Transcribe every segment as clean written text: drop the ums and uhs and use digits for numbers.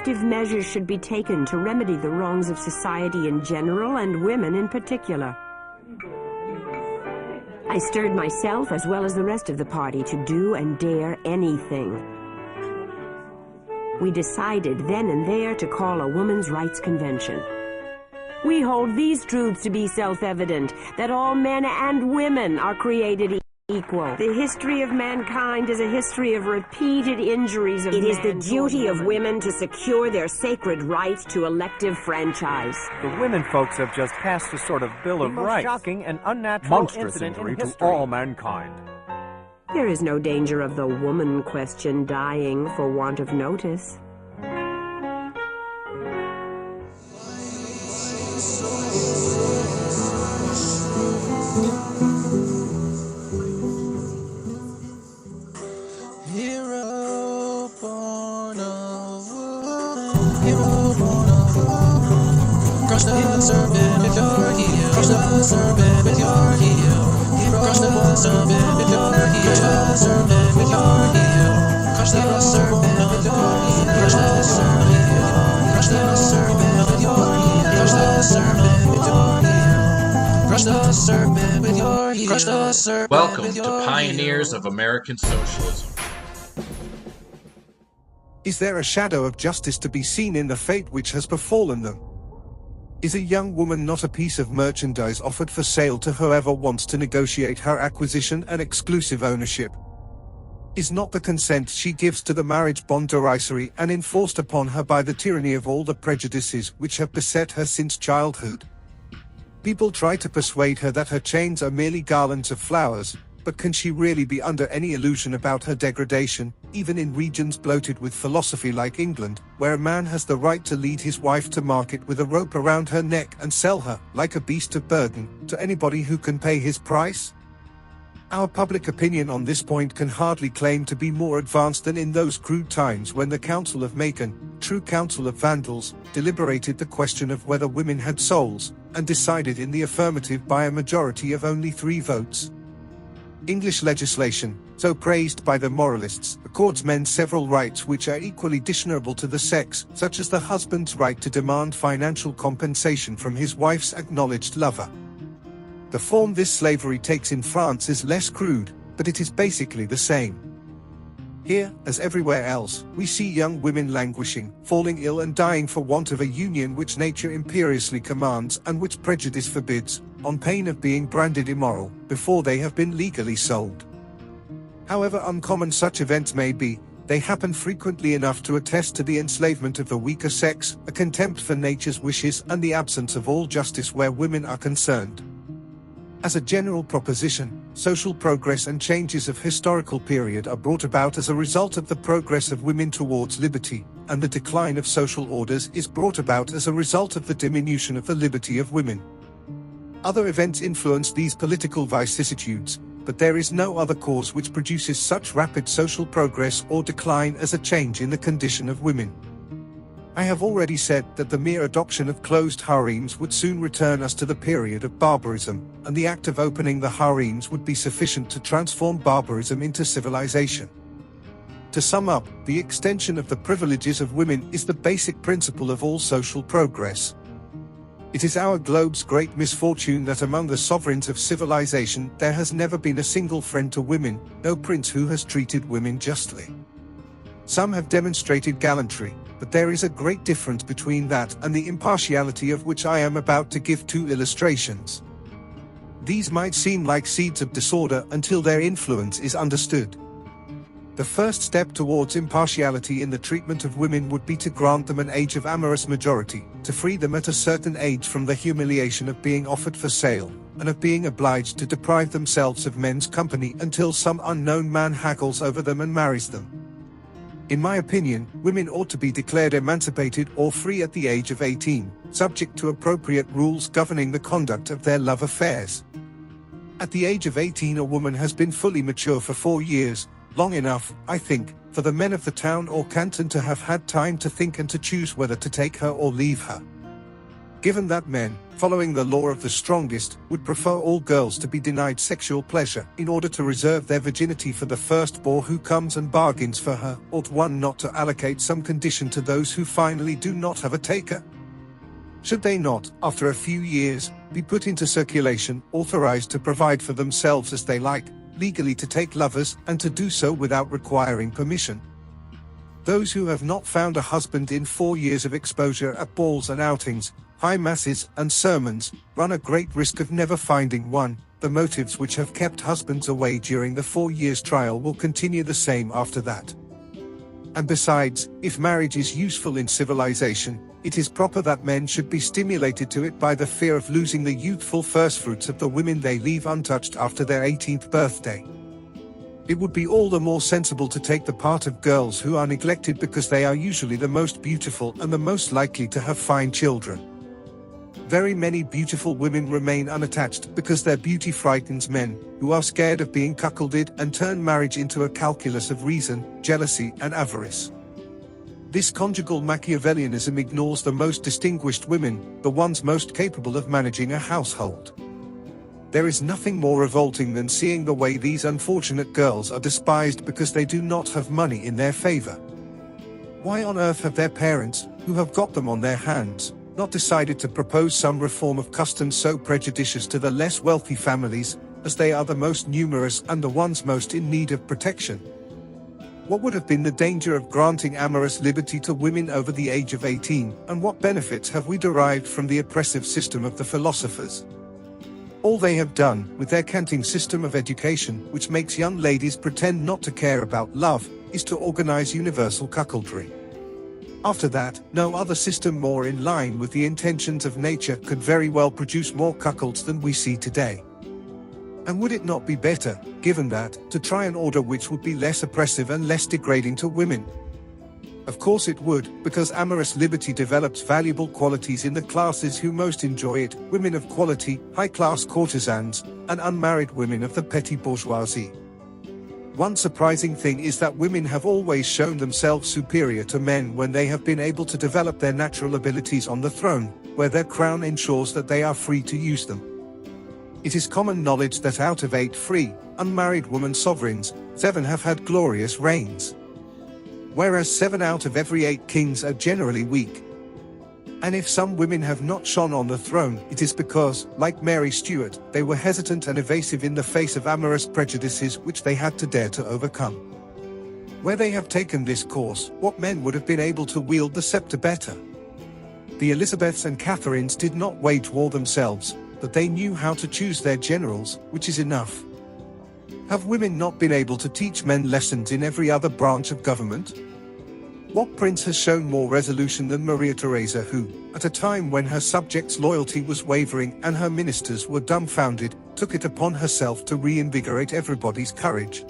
active measures should be taken to remedy the wrongs of society in general and women in particular. I stirred myself as well as the rest of the party to do and dare anything. We decided then and there to call a women's rights convention. We hold these truths to be self-evident, that all men and women are created equal. The history of mankind is a history of repeated injuries of man. It is the duty of women to secure their sacred right to elective franchise. The women folks have just passed a sort of Bill of Rights. Shocking and unnatural monstrous injury to all mankind. There is no danger of the woman question dying for want of notice. Crush the serpent with your heel. Crush the serpent with your heel. Crush the serpent with your heel. Crush the serpent with your heel. Crush the serpent with your heel. Crush the serpent. Crush the serpent with your heel. Crush the serpent with your heel. Crush the serpent with your heel. Crush the serpent. Welcome to Pioneers of American Socialism. Is there a shadow of justice to be seen in the fate which has befallen them? Is a young woman not a piece of merchandise offered for sale to whoever wants to negotiate her acquisition and exclusive ownership? Is not the consent she gives to the marriage bond derisory and enforced upon her by the tyranny of all the prejudices which have beset her since childhood? People try to persuade her that her chains are merely garlands of flowers, but can she really be under any illusion about her degradation, even in regions bloated with philosophy like England, where a man has the right to lead his wife to market with a rope around her neck and sell her, like a beast of burden, to anybody who can pay his price? Our public opinion on this point can hardly claim to be more advanced than in those crude times when the Council of Macon, true Council of Vandals, deliberated the question of whether women had souls, and decided in the affirmative by a majority of only 3 votes. English legislation, so praised by the moralists, accords men several rights which are equally dishonorable to the sex, such as the husband's right to demand financial compensation from his wife's acknowledged lover. The form this slavery takes in France is less crude, but it is basically the same. Here, as everywhere else, we see young women languishing, falling ill and dying for want of a union which nature imperiously commands and which prejudice forbids, on pain of being branded immoral, before they have been legally sold. However uncommon such events may be, they happen frequently enough to attest to the enslavement of the weaker sex, a contempt for nature's wishes, and the absence of all justice where women are concerned. As a general proposition, social progress and changes of historical period are brought about as a result of the progress of women towards liberty, and the decline of social orders is brought about as a result of the diminution of the liberty of women. Other events influence these political vicissitudes, but there is no other cause which produces such rapid social progress or decline as a change in the condition of women. I have already said that the mere adoption of closed harems would soon return us to the period of barbarism, and the act of opening the harems would be sufficient to transform barbarism into civilization. To sum up, the extension of the privileges of women is the basic principle of all social progress. It is our globe's great misfortune that among the sovereigns of civilization there has never been a single friend to women, no prince who has treated women justly. Some have demonstrated gallantry, but there is a great difference between that and the impartiality of which I am about to give 2 illustrations. These might seem like seeds of disorder until their influence is understood. The first step towards impartiality in the treatment of women would be to grant them an age of amorous majority, to free them at a certain age from the humiliation of being offered for sale, and of being obliged to deprive themselves of men's company until some unknown man haggles over them and marries them. In my opinion, women ought to be declared emancipated or free at the age of 18, subject to appropriate rules governing the conduct of their love affairs. At the age of 18 a woman has been fully mature for 4 years, long enough, I think, for the men of the town or canton to have had time to think and to choose whether to take her or leave her. Given that men, following the law of the strongest, would prefer all girls to be denied sexual pleasure in order to reserve their virginity for the first boy who comes and bargains for her, ought one not to allocate some condition to those who finally do not have a taker? Should they not, after a few years, be put into circulation, authorized to provide for themselves as they like, legally to take lovers, and to do so without requiring permission? Those who have not found a husband in 4 years of exposure at balls and outings, high masses, and sermons, run a great risk of never finding one. The motives which have kept husbands away during the 4 years' trial will continue the same after that. And besides, if marriage is useful in civilization, it is proper that men should be stimulated to it by the fear of losing the youthful firstfruits of the women they leave untouched after their 18th birthday. It would be all the more sensible to take the part of girls who are neglected because they are usually the most beautiful and the most likely to have fine children. Very many beautiful women remain unattached because their beauty frightens men, who are scared of being cuckolded and turn marriage into a calculus of reason, jealousy, and avarice. This conjugal Machiavellianism ignores the most distinguished women, the ones most capable of managing a household. There is nothing more revolting than seeing the way these unfortunate girls are despised because they do not have money in their favor. Why on earth have their parents, who have got them on their hands, not decided to propose some reform of customs so prejudicious to the less wealthy families, as they are the most numerous and the ones most in need of protection? What would have been the danger of granting amorous liberty to women over the age of 18, and what benefits have we derived from the oppressive system of the philosophers? All they have done, with their canting system of education, which makes young ladies pretend not to care about love, is to organize universal cuckoldry. After that, no other system more in line with the intentions of nature could very well produce more cuckolds than we see today. And would it not be better, given that, to try an order which would be less oppressive and less degrading to women? Of course it would, because amorous liberty develops valuable qualities in the classes who most enjoy it: women of quality, high-class courtesans, and unmarried women of the petty bourgeoisie. One surprising thing is that women have always shown themselves superior to men when they have been able to develop their natural abilities on the throne, where their crown ensures that they are free to use them. It is common knowledge that out of 8 free, unmarried woman sovereigns, 7 have had glorious reigns. Whereas 7 out of every 8 kings are generally weak. And if some women have not shone on the throne, it is because, like Mary Stuart, they were hesitant and evasive in the face of amorous prejudices which they had to dare to overcome. Where they have taken this course, what men would have been able to wield the scepter better? The Elizabeths and Catherines did not wage war themselves, but they knew how to choose their generals, which is enough. Have women not been able to teach men lessons in every other branch of government? What prince has shown more resolution than Maria Theresa, who, at a time when her subjects' loyalty was wavering and her ministers were dumbfounded, took it upon herself to reinvigorate everybody's courage?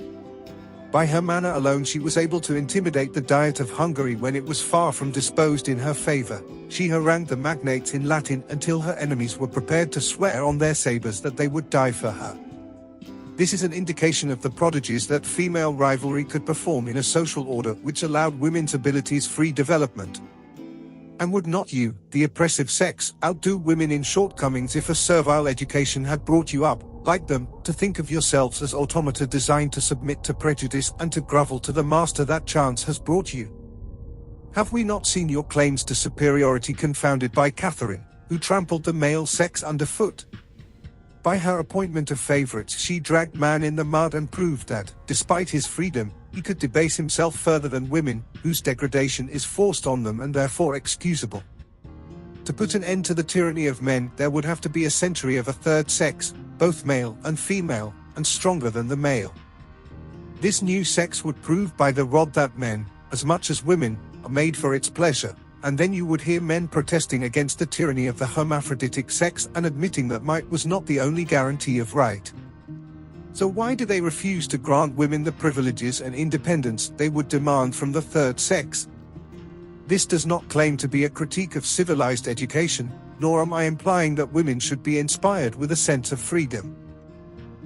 By her manner alone she was able to intimidate the Diet of Hungary when it was far from disposed in her favor. She harangued the magnates in Latin until her enemies were prepared to swear on their sabers that they would die for her. This is an indication of the prodigies that female rivalry could perform in a social order which allowed women's abilities free development. And would not you, the oppressive sex, outdo women in shortcomings if a servile education had brought you up, like them, to think of yourselves as automata designed to submit to prejudice and to grovel to the master that chance has brought you? Have we not seen your claims to superiority confounded by Catherine, who trampled the male sex underfoot? By her appointment of favorites she dragged man in the mud and proved that, despite his freedom, he could debase himself further than women, whose degradation is forced on them and therefore excusable. To put an end to the tyranny of men, there would have to be a century of a third sex, both male and female, and stronger than the male. This new sex would prove by the rod that men, as much as women, are made for its pleasure. And then you would hear men protesting against the tyranny of the hermaphroditic sex and admitting that might was not the only guarantee of right. So why do they refuse to grant women the privileges and independence they would demand from the third sex? This does not claim to be a critique of civilized education, nor am I implying that women should be inspired with a sense of freedom.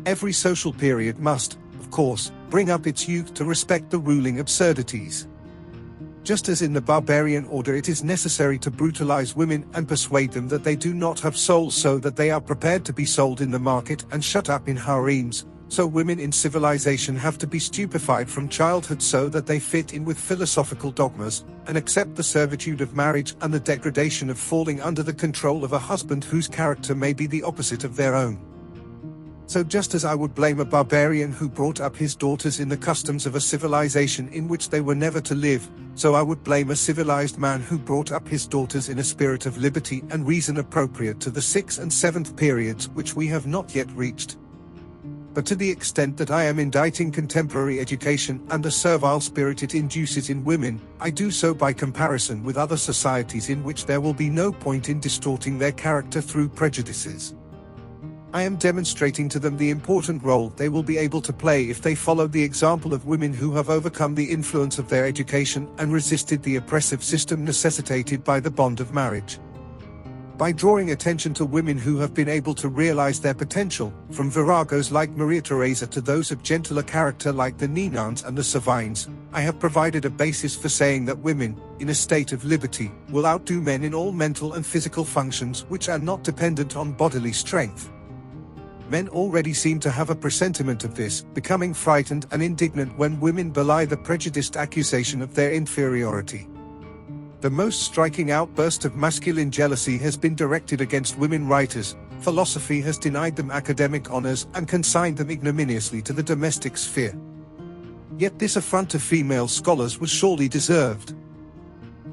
Every social period must, of course, bring up its youth to respect the ruling absurdities. Just as in the barbarian order it is necessary to brutalize women and persuade them that they do not have souls so that they are prepared to be sold in the market and shut up in harems, so women in civilization have to be stupefied from childhood so that they fit in with philosophical dogmas, and accept the servitude of marriage and the degradation of falling under the control of a husband whose character may be the opposite of their own. So just as I would blame a barbarian who brought up his daughters in the customs of a civilization in which they were never to live, so I would blame a civilized man who brought up his daughters in a spirit of liberty and reason appropriate to the 6th and 7th periods which we have not yet reached. But to the extent that I am indicting contemporary education and the servile spirit it induces in women, I do so by comparison with other societies in which there will be no point in distorting their character through prejudices. I am demonstrating to them the important role they will be able to play if they follow the example of women who have overcome the influence of their education and resisted the oppressive system necessitated by the bond of marriage. By drawing attention to women who have been able to realize their potential, from viragos like Maria Theresa to those of gentler character like the Ninans and the Savines, I have provided a basis for saying that women, in a state of liberty, will outdo men in all mental and physical functions which are not dependent on bodily strength. Men already seem to have a presentiment of this, becoming frightened and indignant when women belie the prejudiced accusation of their inferiority. The most striking outburst of masculine jealousy has been directed against women writers. Philosophy has denied them academic honors and consigned them ignominiously to the domestic sphere. Yet this affront to female scholars was surely deserved.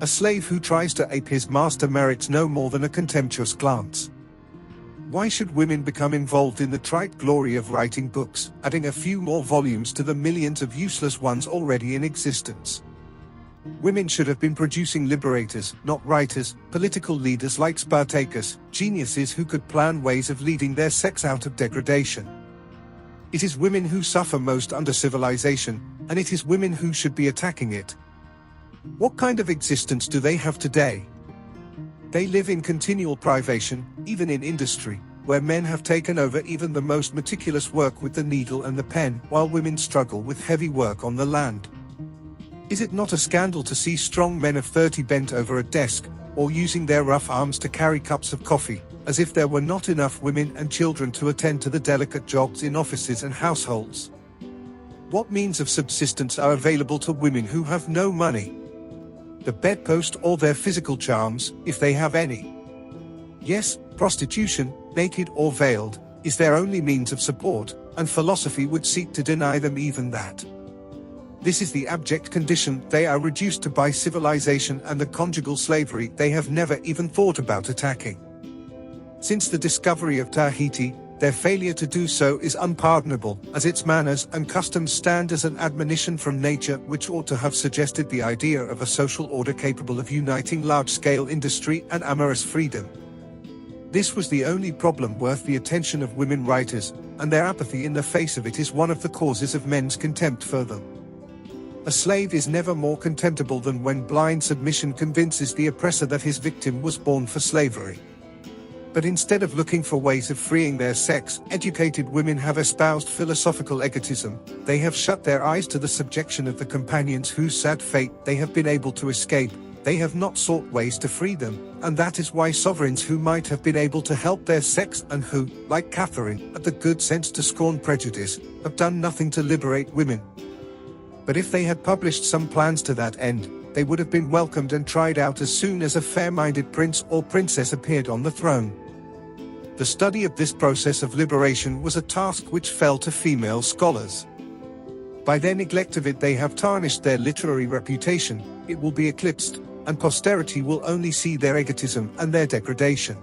A slave who tries to ape his master merits no more than a contemptuous glance. Why should women become involved in the trite glory of writing books, adding a few more volumes to the millions of useless ones already in existence? Women should have been producing liberators, not writers, political leaders like Spartacus, geniuses who could plan ways of leading their sex out of degradation. It is women who suffer most under civilization, and it is women who should be attacking it. What kind of existence do they have today? They live in continual privation, even in industry, where men have taken over even the most meticulous work with the needle and the pen, while women struggle with heavy work on the land. Is it not a scandal to see strong men of 30 bent over a desk, or using their rough arms to carry cups of coffee, as if there were not enough women and children to attend to the delicate jobs in offices and households? What means of subsistence are available to women who have no money? The bedpost or their physical charms, if they have any. Yes, prostitution, naked or veiled, is their only means of support, and philosophy would seek to deny them even that. This is the abject condition they are reduced to by civilization and the conjugal slavery they have never even thought about attacking. Since the discovery of Tahiti, their failure to do so is unpardonable, as its manners and customs stand as an admonition from nature which ought to have suggested the idea of a social order capable of uniting large-scale industry and amorous freedom. This was the only problem worth the attention of women writers, and their apathy in the face of it is one of the causes of men's contempt for them. A slave is never more contemptible than when blind submission convinces the oppressor that his victim was born for slavery. But instead of looking for ways of freeing their sex, educated women have espoused philosophical egotism. They have shut their eyes to the subjection of the companions whose sad fate they have been able to escape. They have not sought ways to free them, and that is why sovereigns who might have been able to help their sex and who, like Catherine, had the good sense to scorn prejudice, have done nothing to liberate women. But if they had published some plans to that end, they would have been welcomed and tried out as soon as a fair-minded prince or princess appeared on the throne. The study of this process of liberation was a task which fell to female scholars. By their neglect of it they have tarnished their literary reputation. It will be eclipsed, and posterity will only see their egotism and their degradation.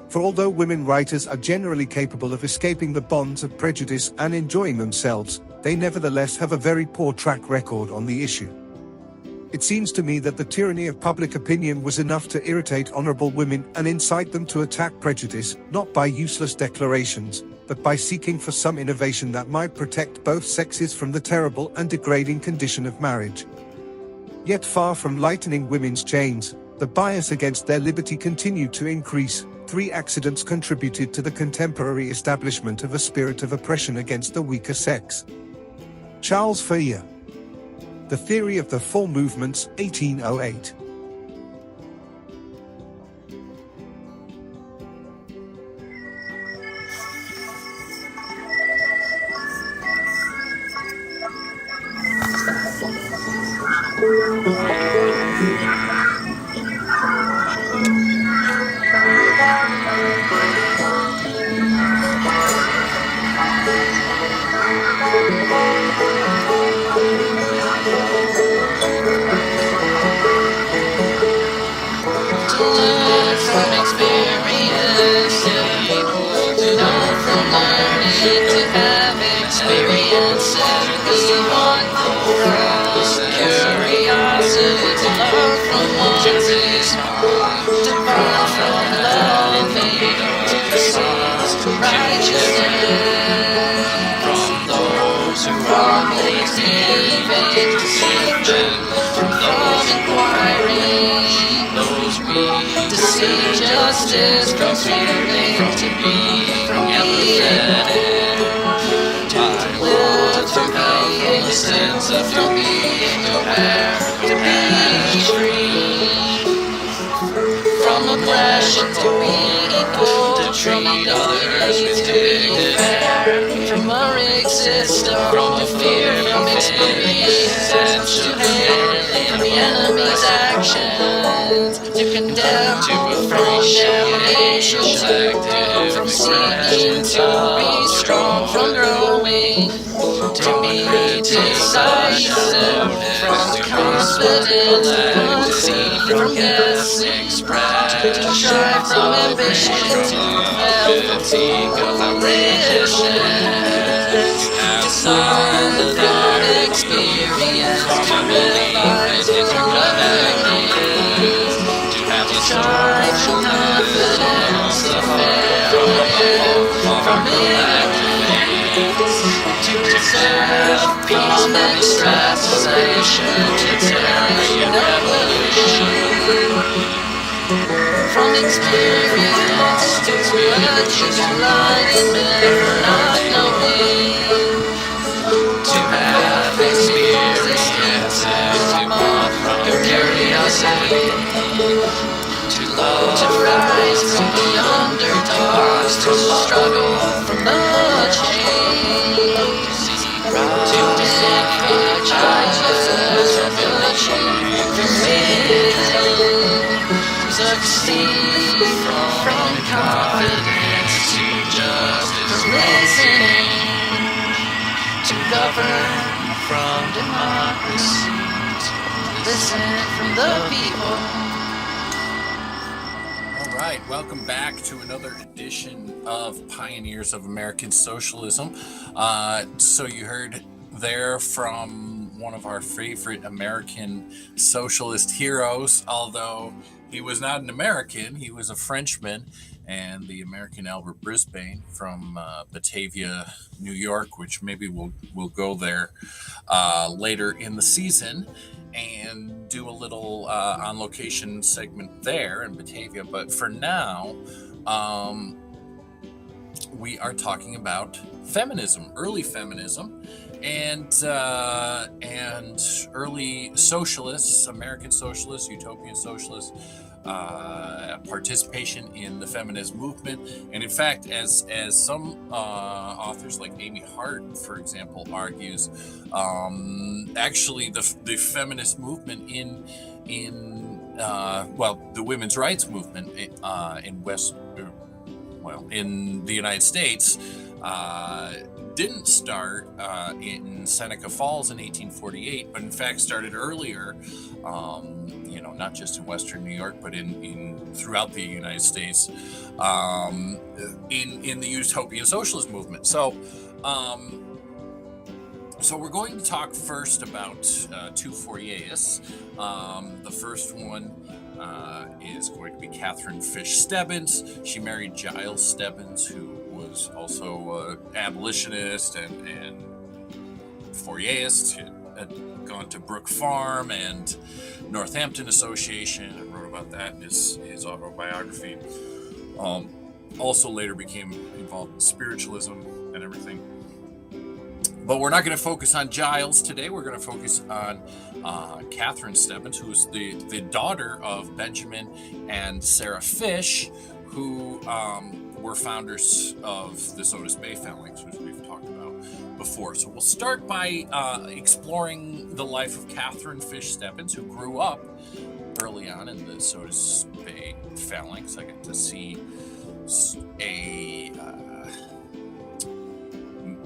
For although women writers are generally capable of escaping the bonds of prejudice and enjoying themselves, they nevertheless have a very poor track record on the issue. It seems to me that the tyranny of public opinion was enough to irritate honorable women and incite them to attack prejudice, not by useless declarations, but by seeking for some innovation that might protect both sexes from the terrible and degrading condition of marriage. Yet far from lightening women's chains, the bias against their liberty continued to increase. 3 accidents contributed to the contemporary establishment of a spirit of oppression against the weaker sex. Charles Fourier. The Theory of the Four Movements, 1808. Justice from feeling to be empathetic, to live to have a sense of your being aware, to be free from oppression, to be equal, to treat others with dignity, from our existence, from the fear, from experience, to hate, from the enemy's actions, to condemn, to appreciate, from seeking to be strong, from growing, to be decisive, from confident, from guessing, to strive from ambition, to fatigue of ambitions, to sign without experience, to realize your governance, to have a strive from confidence, the fair from ignorance, to deserve peace and extrapolation, to terror evolution, from experience to what you light and never not knowing, to have experience to mock your curiosity, to love, to rise from the underdogs, to struggle from the chains, to disenfranchise from succeed from confidence to justice, from listening to govern from democracy, to listen from the people. All right, welcome back to another edition of Pioneers of American Socialism. So you heard there from one of our favorite American socialist heroes, although he was not an American, he was a Frenchman, and the American Albert Brisbane from Batavia, New York, which maybe we'll go there later in the season and do a little on-location segment there in Batavia. But for now, we are talking about feminism, early feminism, and early socialists, American socialists, utopian socialists, participation in the feminist movement. And in fact, as some authors like Amy Hart, for example, argues, actually the feminist movement in the women's rights movement in the United States didn't start in Seneca Falls in 1848, but in fact started earlier, not just in Western New York, but in throughout the United States, in the utopian socialist movement. So we're going to talk first about two Fourierists. The first one is going to be Catherine Fish Stebbins. She married Giles Stebbins, who was also abolitionist and Fourierist. Had gone to Brook Farm and Northampton Association and wrote about that in his autobiography. Also later became involved in spiritualism and everything. But we're not going to focus on Giles today. We're going to focus on Catherine Stebbins, who is the daughter of Benjamin and Sarah Fish, who were founders of the Otis Bay phalanx, which we've talked about before. So we'll start by exploring the life of Catherine Fish Stebbins, who grew up early on in the Otis Bay phalanx. I got to see a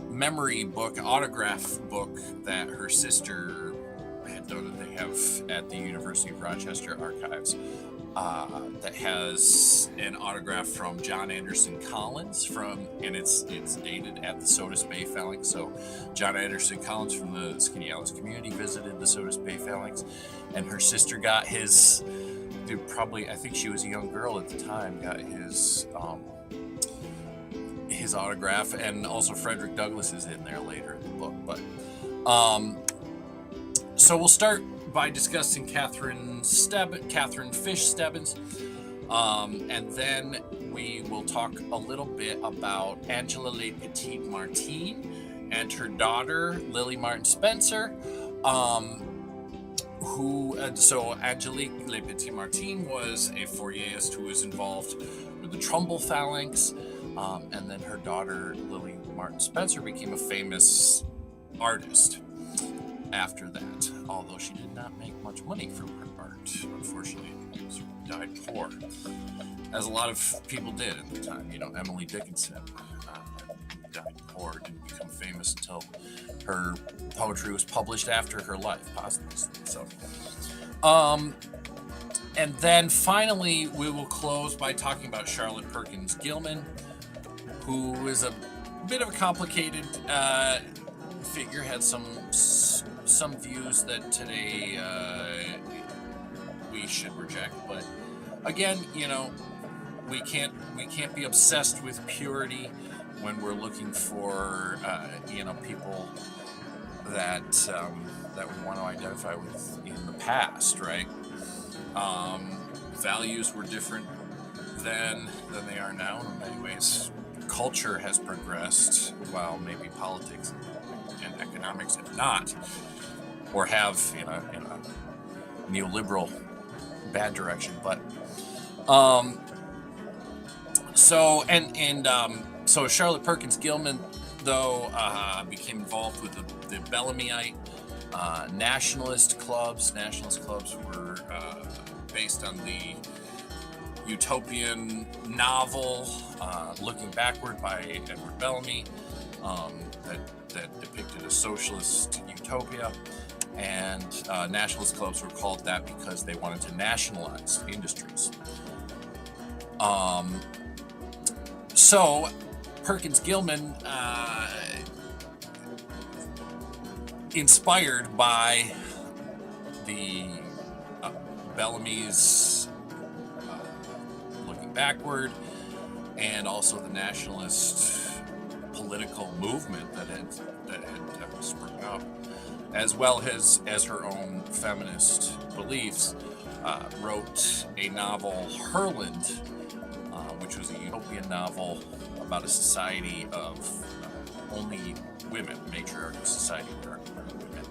memory book, autograph book that her sister had done that they have at the University of Rochester archives that has an autograph from John Anderson Collins and it's dated at the Otis Bay phalanx. So John Anderson Collins from the Skinny Alice community visited the Otis Bay phalanx, and her sister got his, I think she was a young girl at the time, got his autograph, and also Frederick Douglass is in there later in the book. But so we'll start by discussing Catherine Fish Stebbins, and then we will talk a little bit about Angela Le Petit Martin and her daughter Lily Martin Spencer, so Angelique Le Petit Martin was a Fourierist who was involved with the Trumbull phalanx. And then her daughter, Lily Martin Spencer, became a famous artist after that, although she did not make much money from her art. Unfortunately, she died poor, as a lot of people did at the time. Emily Dickinson died poor, didn't become famous until her poetry was published after her life, posthumously. So, and then finally, we will close by talking about Charlotte Perkins Gilman, who is a bit of a complicated figure, had some views that today we should reject. But again, we can't be obsessed with purity when we're looking for people that we want to identify with in the past, right? Values were different then than they are now in many ways. Culture has progressed, while maybe politics and economics have not, or have in a neoliberal bad direction. But so Charlotte Perkins Gilman, though, became involved with the Bellamyite nationalist clubs. Nationalist clubs were based on the utopian novel Looking Backward by Edward Bellamy, that depicted a socialist utopia, and nationalist clubs were called that because they wanted to nationalize industries. So Perkins Gilman, inspired by the Bellamy's Looking Backward, and also the nationalist political movement that had sprung up, as well as her own feminist beliefs, wrote a novel, Herland, which was a utopian novel about a society of only women, matriarchal society where women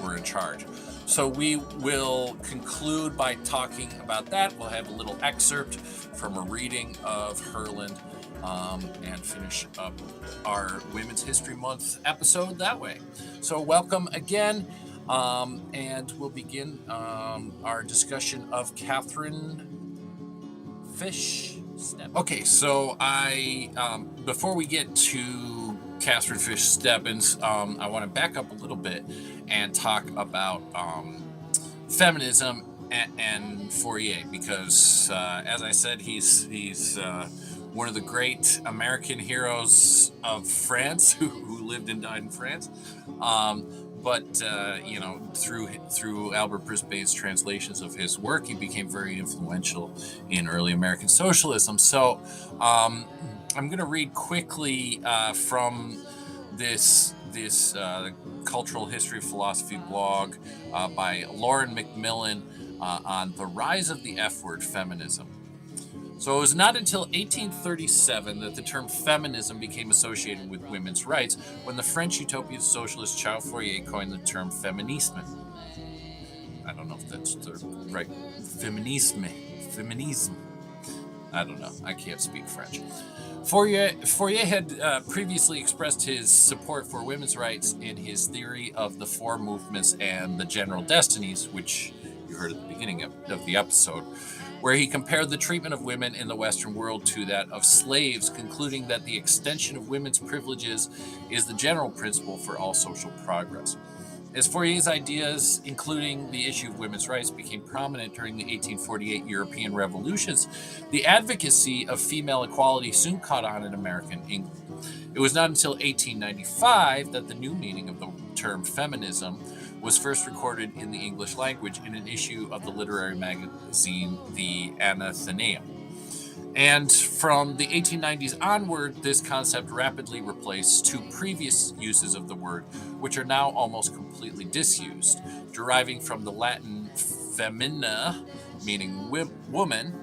were in charge. So we will conclude by talking about that. We'll have a little excerpt from a reading of Herland, and finish up our Women's History Month episode that way. So welcome again, and we'll begin our discussion of Catherine Fish Stebbins. Okay, so before we get to Catherine Fish Stebbins, I want to back up a little bit and talk about feminism and Fourier, because as I said, he's one of the great American heroes of France who lived and died in France. But through Albert Brisbane's translations of his work, he became very influential in early American socialism. So I'm going to read quickly from this Cultural History of Philosophy blog by Lauren McMillan on the rise of the F-word, feminism. So it was not until 1837 that the term feminism became associated with women's rights, when the French utopian socialist Charles Fourier coined the term féminisme. I don't know if that's the right feminisme. I don't know. I can't speak French. Fourier had previously expressed his support for women's rights in his theory of the four movements and the general destinies, which you heard at the beginning of the episode, where he compared the treatment of women in the Western world to that of slaves, concluding that the extension of women's privileges is the general principle for all social progress. As Fourier's ideas, including the issue of women's rights, became prominent during the 1848 European revolutions, the advocacy of female equality soon caught on in American England. It was not until 1895 that the new meaning of the term feminism was first recorded in the English language in an issue of the literary magazine, The Athenaeum. And from the 1890s onward, this concept rapidly replaced two previous uses of the word, which are now almost completely disused. Deriving from the Latin femina, meaning woman,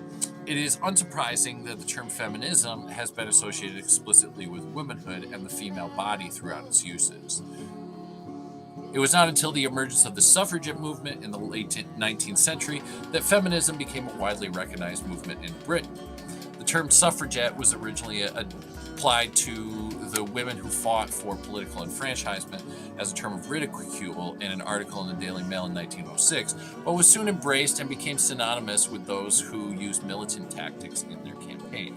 it is unsurprising that the term feminism has been associated explicitly with womanhood and the female body throughout its uses. It was not until the emergence of the suffragette movement in the late 19th century that feminism became a widely recognized movement in Britain. The term suffragette was originally applied to the women who fought for political enfranchisement as a term of ridicule in an article in the Daily Mail in 1906, but was soon embraced and became synonymous with those who used militant tactics in their campaign.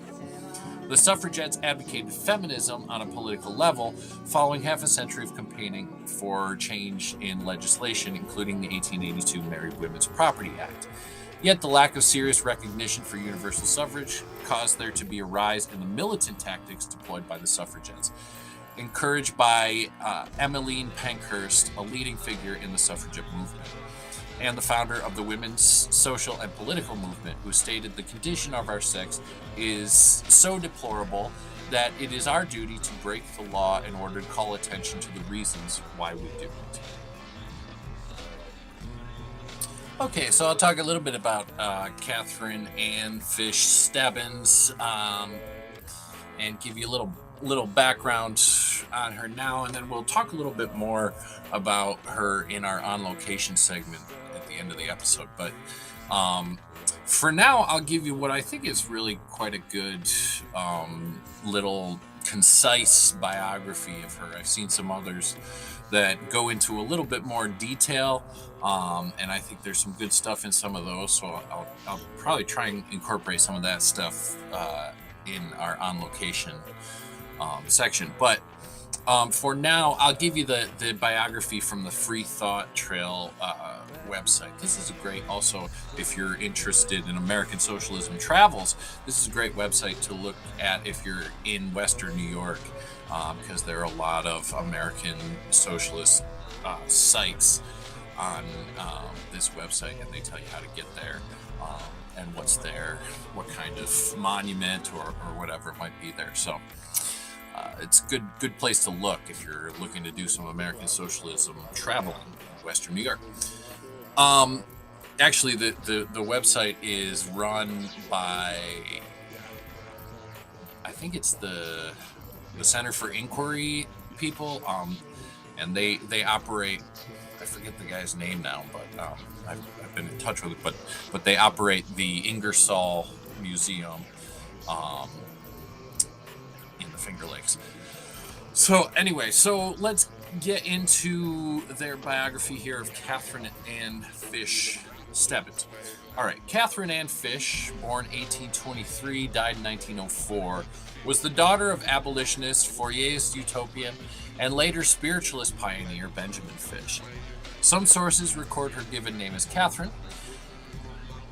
The suffragettes advocated feminism on a political level, following half a century of campaigning for change in legislation, including the 1882 Married Women's Property Act. Yet the lack of serious recognition for universal suffrage caused there to be a rise in the militant tactics deployed by the suffragettes. Encouraged by Emmeline Pankhurst, a leading figure in the suffragette movement, and the founder of the women's social and political movement, who stated the condition of our sex is so deplorable that it is our duty to break the law in order to call attention to the reasons why we do it. Okay, so I'll talk a little bit about Catherine Ann Fish Stebbins, and give you a little background on her now, and then we'll talk a little bit more about her in our On Location segment at the end of the episode. But for now, I'll give you what I think is really quite a good little concise biography of her. I've seen some others that go into a little bit more detail, and I think there's some good stuff in some of those, so I'll probably try and incorporate some of that stuff in our On Location section. But for now, I'll give you the biography from the Free Thought Trail website. This is a great, also, if you're interested in American socialism travels, this is a great website to look at if you're in Western New York, because there are a lot of American socialist sites on this website, and they tell you how to get there, and what's there, what kind of monument or whatever it might be there. So it's a good place to look if you're looking to do some American socialism traveling in Western New York. Actually, the website is run by, I think it's the Center for Inquiry people, and they operate, I forget the guy's name now, but I've been in touch with it, but they operate the Ingersoll Museum in the Finger Lakes. So anyway, so let's get into their biography here of Catherine Ann Fish Stebbins. All right, Catherine Ann Fish, born 1823, died in 1904, was the daughter of abolitionist, Fourier's utopian, and later spiritualist pioneer Benjamin Fish. Some sources record her given name as Catherine.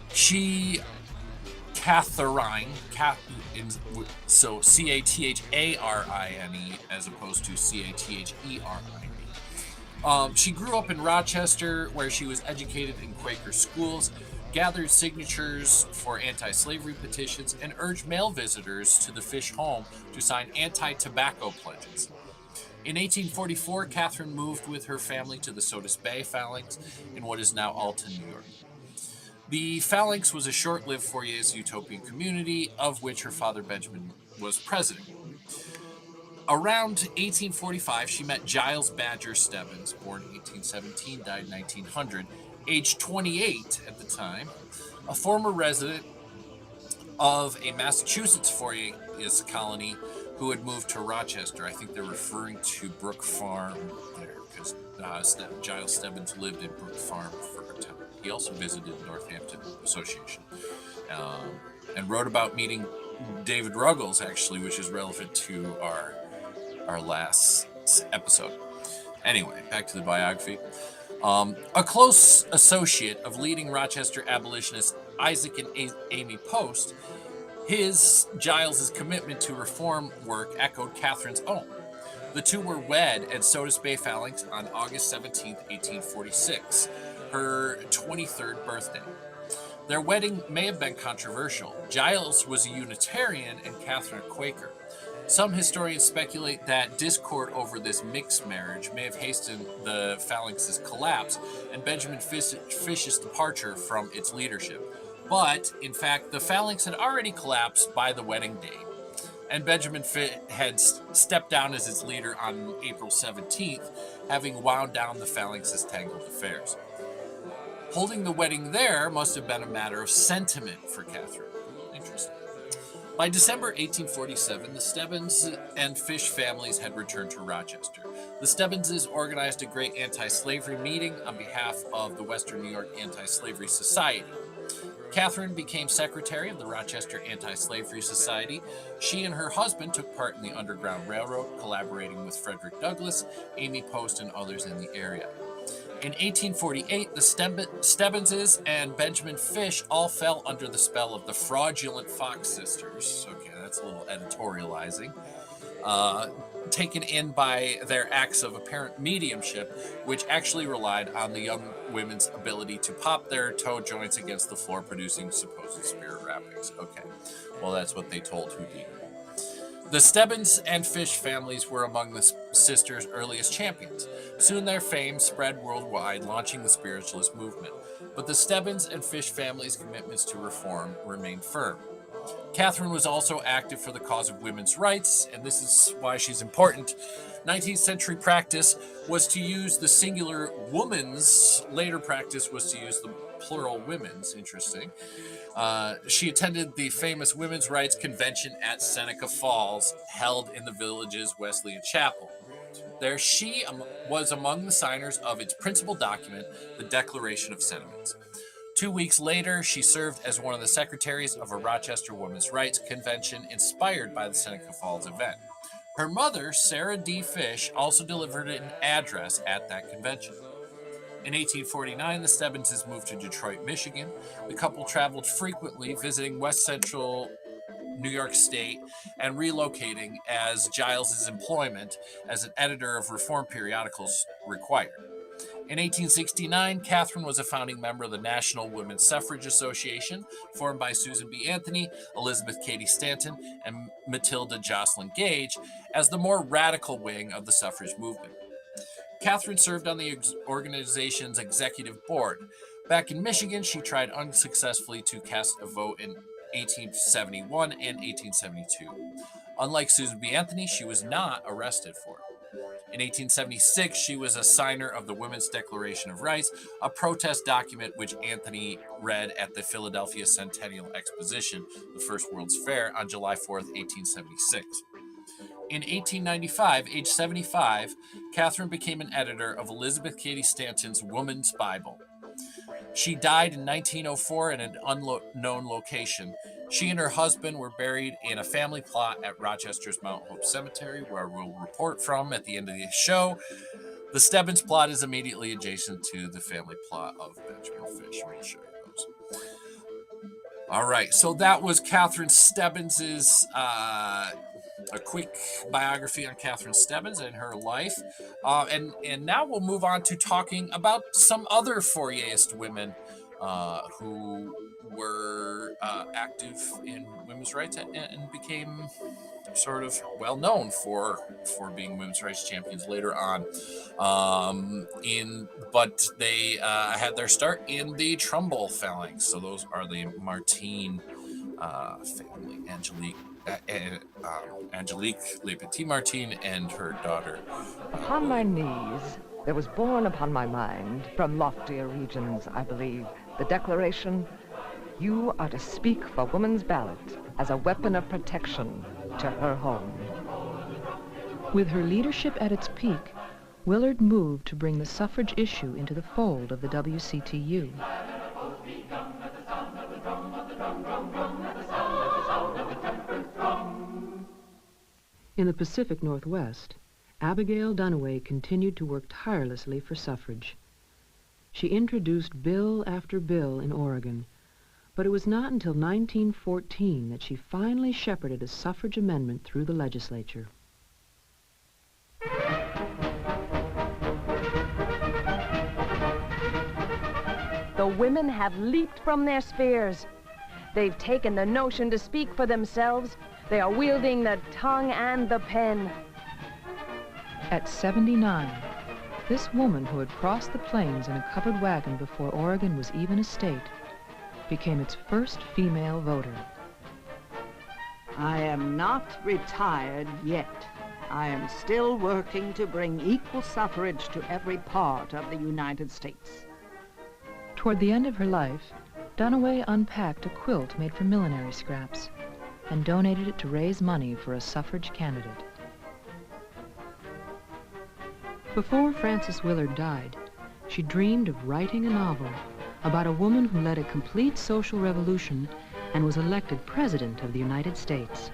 Catharine, so Catharine as opposed to Catherine. She grew up in Rochester, where she was educated in Quaker schools, gathered signatures for anti-slavery petitions, and urged male visitors to the Fish home to sign anti-tobacco pledges. In 1844, Catherine moved with her family to the Sodus Bay Phalanx in what is now Alton, New York. The Phalanx was a short-lived Fourier's utopian community, of which her father Benjamin was president. Around 1845, she met Giles Badger Stebbins, born 1817, died 1900, age 28 at the time, a former resident of a Massachusetts Fourier's colony who had moved to Rochester. I think they're referring to Brook Farm there, because Giles Stebbins lived in Brook Farm for a time. He also visited Northampton Association and wrote about meeting David Ruggles, actually, which is relevant to our last episode. Anyway, back to the biography. A close associate of leading Rochester abolitionists Isaac and Amy Post, Giles's commitment to reform work echoed Catherine's own. The two were wed at Sodus Bay Phalanx on August 17, 1846, her 23rd birthday. Their wedding may have been controversial. Giles was a Unitarian and Catherine a Quaker. Some historians speculate that discord over this mixed marriage may have hastened the Phalanx's collapse and Benjamin Fish's departure from its leadership. But, in fact, the Phalanx had already collapsed by the wedding day, and Benjamin Fish had stepped down as its leader on April 17th, having wound down the Phalanx's tangled affairs. Holding the wedding there must have been a matter of sentiment for Catherine. Interesting. By December 1847, the Stebbins and Fish families had returned to Rochester. The Stebbinses organized a great anti-slavery meeting on behalf of the Western New York Anti-Slavery Society. Catherine became secretary of the Rochester Anti-Slavery Society. She and her husband took part in the Underground Railroad, collaborating with Frederick Douglass, Amy Post, and others in the area. In 1848, the Stebbinses and Benjamin Fish all fell under the spell of the fraudulent Fox sisters. Okay, that's a little editorializing. Taken in by their acts of apparent mediumship, which actually relied on the young women's ability to pop their toe joints against the floor, producing supposed spirit rappings. Okay, well, that's what they told Houdini. The Stebbins and Fish families were among the sisters' earliest champions. Soon their fame spread worldwide, launching the spiritualist movement. But the Stebbins and Fish families' commitments to reform remained firm. Catherine was also active for the cause of women's rights, and this is why she's important. 19th century practice was to use the singular woman's. Later practice was to use the plural women's. Interesting. She attended the famous Women's Rights Convention at Seneca Falls, held in the village's Wesleyan Chapel. There she was among the signers of its principal document, the Declaration of Sentiments. 2 weeks later, she served as one of the secretaries of a Rochester Women's Rights Convention inspired by the Seneca Falls event. Her mother, Sarah D. Fish, also delivered an address at that convention. In 1849, the Stebbinses moved to Detroit, Michigan. The couple traveled frequently, visiting West Central New York State and relocating as Giles's employment as an editor of reform periodicals required. In 1869, Catherine was a founding member of the National Women's Suffrage Association, formed by Susan B. Anthony, Elizabeth Cady Stanton, and Matilda Jocelyn Gage, as the more radical wing of the suffrage movement. Catherine served on the organization's executive board. Back in Michigan, she tried unsuccessfully to cast a vote in 1871 and 1872. Unlike Susan B. Anthony, she was not arrested for it. In 1876, she was a signer of the Women's Declaration of Rights, a protest document which Anthony read at the Philadelphia Centennial Exposition, the First World's Fair, on July 4th, 1876. In 1895, age 75, Catherine became an editor of Elizabeth Cady Stanton's Woman's Bible. She died in 1904 in an unknown location. She and her husband were buried in a family plot at Rochester's Mount Hope Cemetery, where we'll report from at the end of the show. The Stebbins plot is immediately adjacent to the family plot of Benjamin Fish. We'll show you those. All right, so that was Catherine Stebbins's a quick biography on Catherine Stebbins and her life. And now we'll move on to talking about some other Fourierist women who were active in women's rights and became sort of well known for being women's rights champions later on. But they had their start in the Trumbull phalanx. So those are the Martin family, Angelique Le Petit Martin and her daughter. Upon my knees, there was born upon my mind, from loftier regions, I believe, the declaration, "You are to speak for woman's ballot as a weapon of protection to her home." With her leadership at its peak, Willard moved to bring the suffrage issue into the fold of the WCTU. In the Pacific Northwest, Abigail Duniway continued to work tirelessly for suffrage. She introduced bill after bill in Oregon, but it was not until 1914 that she finally shepherded a suffrage amendment through the legislature. The women have leaped from their spheres. They've taken the notion to speak for themselves. They are wielding the tongue and the pen. At 79, this woman who had crossed the plains in a covered wagon before Oregon was even a state, became its first female voter. I am not retired yet. I am still working to bring equal suffrage to every part of the United States. Toward the end of her life, Duniway unpacked a quilt made from millinery scraps and donated it to raise money for a suffrage candidate. Before Frances Willard died, she dreamed of writing a novel about a woman who led a complete social revolution and was elected President of the United States.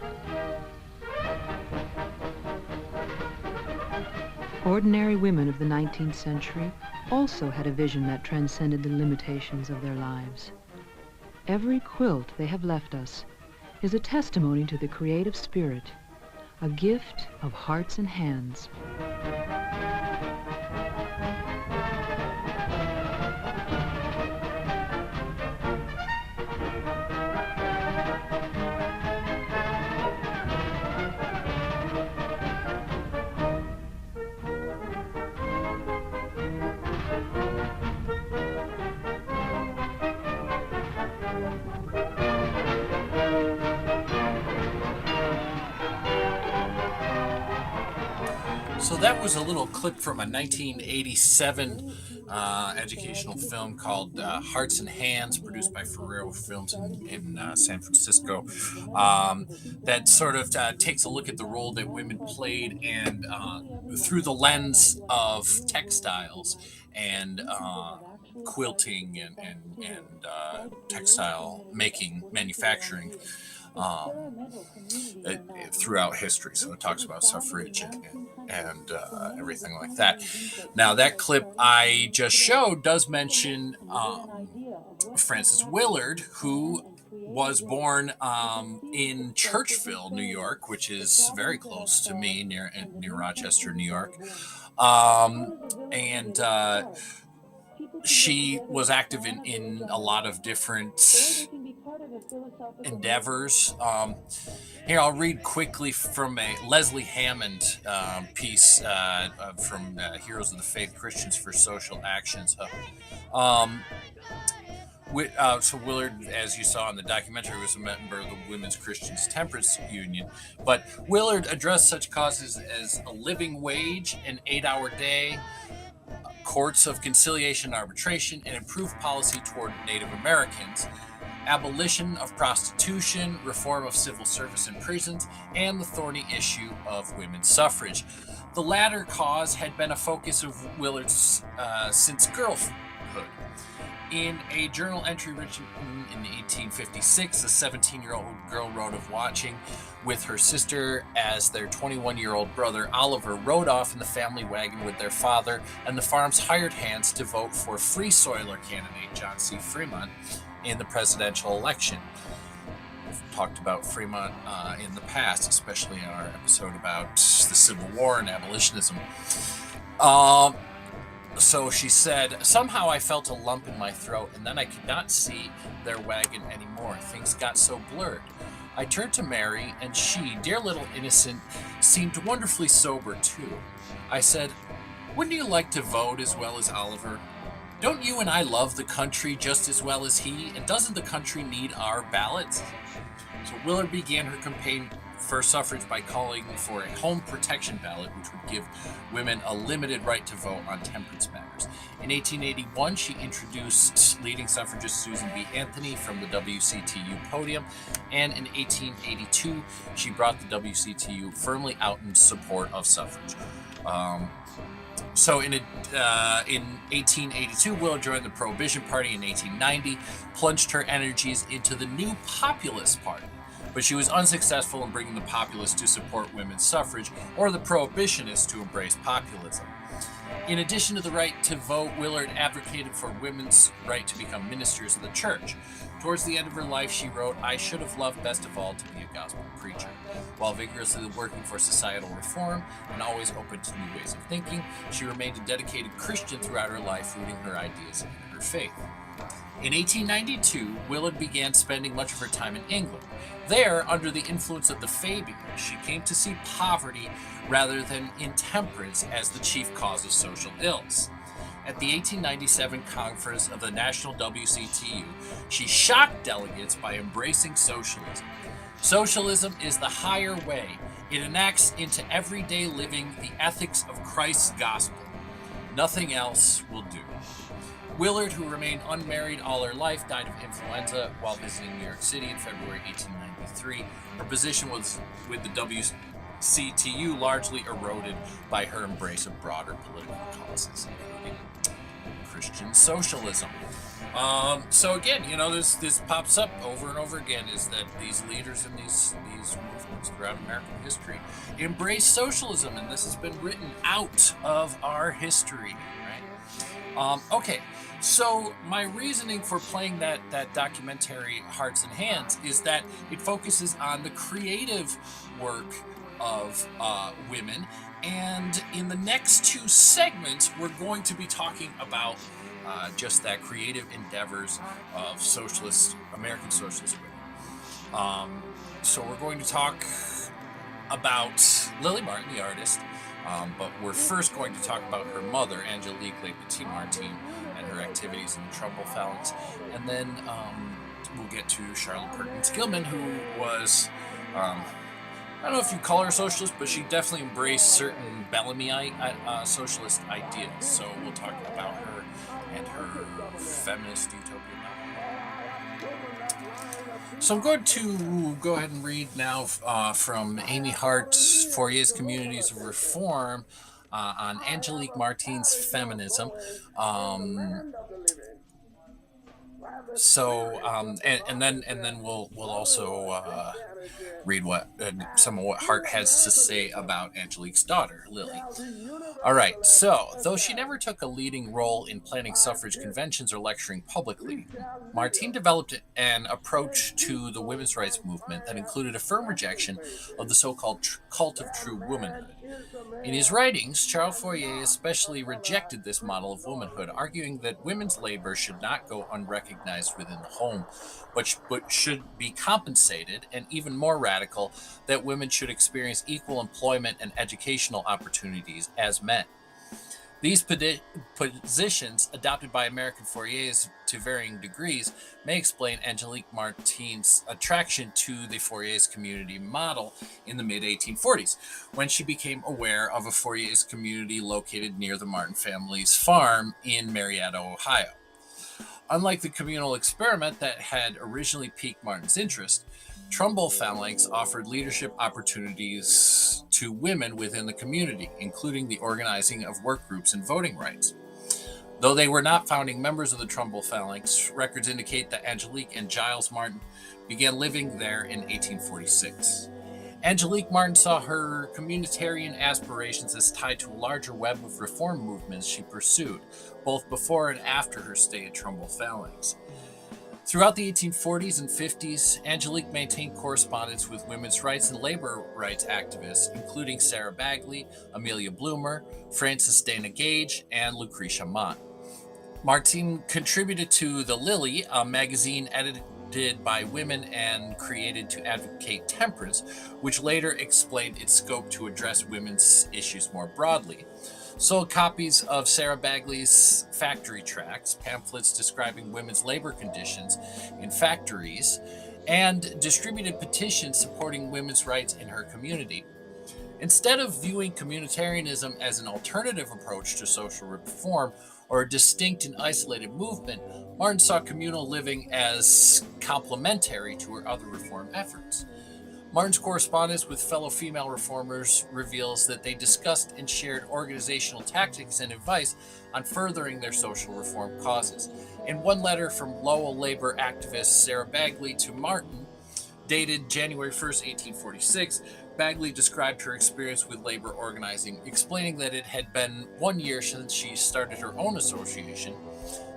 Ordinary women of the 19th century also had a vision that transcended the limitations of their lives. Every quilt they have left us is a testimony to the creative spirit, a gift of hearts and hands. So that was a little clip from a 1987 educational film called Hearts and Hands, produced by Ferrero Films in San Francisco. That sort of takes a look at the role that women played and through the lens of textiles and quilting and textile making, manufacturing. Throughout history. So it talks about suffrage and everything like that. Now, that clip I just showed does mention Frances Willard, who was born in Churchville, New York, which is very close to me, near Rochester, New York. She was active in a lot of different endeavors. Here, I'll read quickly from a Leslie Hammond piece from Heroes of the Faith, Christians for Social Actions. So Willard, as you saw in the documentary, was a member of the Women's Christians Temperance Union. But Willard addressed such causes as a living wage, an 8-hour day, courts of conciliation and arbitration, and improved policy toward Native Americans, abolition of prostitution, reform of civil service in prisons, and the thorny issue of women's suffrage. The latter cause had been a focus of Willard's since girlhood. In a journal entry written in 1856, a 17-year-old girl wrote of watching with her sister as their 21-year-old brother Oliver rode off in the family wagon with their father and the farm's hired hands to vote for Free Soiler candidate John C. Fremont in the presidential election. We've talked about Fremont in the past, especially in our episode about the Civil War and abolitionism. So she said, somehow I felt a lump in my throat, and then I could not see their wagon anymore. Things got so blurred. I turned to Mary, and she, dear little innocent, seemed wonderfully sober too. I said, wouldn't you like to vote as well as Oliver? Don't you and I love the country just as well as he? And doesn't the country need our ballots? So Willard began her campaign for suffrage by calling for a home protection ballot, which would give women a limited right to vote on temperance matters. In 1881, she introduced leading suffragist Susan B. Anthony from the WCTU podium, and in 1882, she brought the WCTU firmly out in support of suffrage. So in 1882, Willard joined the Prohibition Party. In 1890, plunged her energies into the New Populist Party. But she was unsuccessful in bringing the populists to support women's suffrage or the prohibitionists to embrace populism. In addition to the right to vote, Willard advocated for women's right to become ministers of the church. Towards the end of her life, she wrote, I should have loved best of all to be a gospel preacher. While vigorously working for societal reform and always open to new ways of thinking, she remained a dedicated Christian throughout her life, rooting her ideas in her faith. In 1892, Willard began spending much of her time in England. There, under the influence of the Fabians, she came to see poverty rather than intemperance as the chief cause of social ills. At the 1897 conference of the National WCTU, she shocked delegates by embracing socialism. Socialism is the higher way. It enacts into everyday living the ethics of Christ's gospel. Nothing else will do. Willard, who remained unmarried all her life, died of influenza while visiting New York City in February 1893. Her position was with the WCTU largely eroded by her embrace of broader political causes, including Christian socialism. So again, this pops up over and over again, is that these leaders in these movements throughout American history embrace socialism, and this has been written out of our history, right? Okay, so my reasoning for playing that documentary Hearts and Hands is that it focuses on the creative work of women, and in the next two segments we're going to be talking about just that creative endeavors of American socialist women. So we're going to talk about Lily Martin, the artist, but we're first going to talk about her mother, Angelique Le Petit-Martin, and her activities in the Trumbull Phalanx, and then we'll get to Charlotte Perkins Gilman, who was, I don't know if you call her a socialist, but she definitely embraced certain Bellamy socialist ideas. So we'll talk about her and her feminist utopian novel. So I'm going to go ahead and read now from Amy Hart's Fourier's Communities of Reform on Angelique Martin's feminism. And then we'll also read some of what Hart has to say about Angelique's daughter, Lily. All right, so though she never took a leading role in planning suffrage conventions or lecturing publicly, Martin developed an approach to the women's rights movement that included a firm rejection of the so-called cult of true womanhood. In his writings, Charles Fourier especially rejected this model of womanhood, arguing that women's labor should not go unrecognized within the home, but should be compensated, and even more radical, that women should experience equal employment and educational opportunities as men. These positions, adopted by American Fouriers to varying degrees, may explain Angelique Martin's attraction to the Fourier's community model in the mid-1840s, when she became aware of a Fourier's community located near the Martin family's farm in Marietta, Ohio. Unlike the communal experiment that had originally piqued Martin's interest, Trumbull Phalanx offered leadership opportunities to women within the community, including the organizing of work groups and voting rights. Though they were not founding members of the Trumbull Phalanx, records indicate that Angelique and Giles Martin began living there in 1846. Angelique Martin saw her communitarian aspirations as tied to a larger web of reform movements she pursued, both before and after her stay at Trumbull Phalanx. Throughout the 1840s and 50s, Angelique maintained correspondence with women's rights and labor rights activists, including Sarah Bagley, Amelia Bloomer, Frances Dana Gage, and Lucretia Mott. Martin contributed to The Lily, a magazine edited by women and created to advocate temperance, which later explained its scope to address women's issues more broadly. Sold copies of Sarah Bagley's factory tracts, pamphlets describing women's labor conditions in factories, and distributed petitions supporting women's rights in her community. Instead of viewing communitarianism as an alternative approach to social reform or a distinct and isolated movement, Martin saw communal living as complementary to her other reform efforts. Martin's correspondence with fellow female reformers reveals that they discussed and shared organizational tactics and advice on furthering their social reform causes. In one letter from Lowell labor activist Sarah Bagley to Martin, dated January 1st, 1846, Bagley described her experience with labor organizing, explaining that it had been 1 year since she started her own association,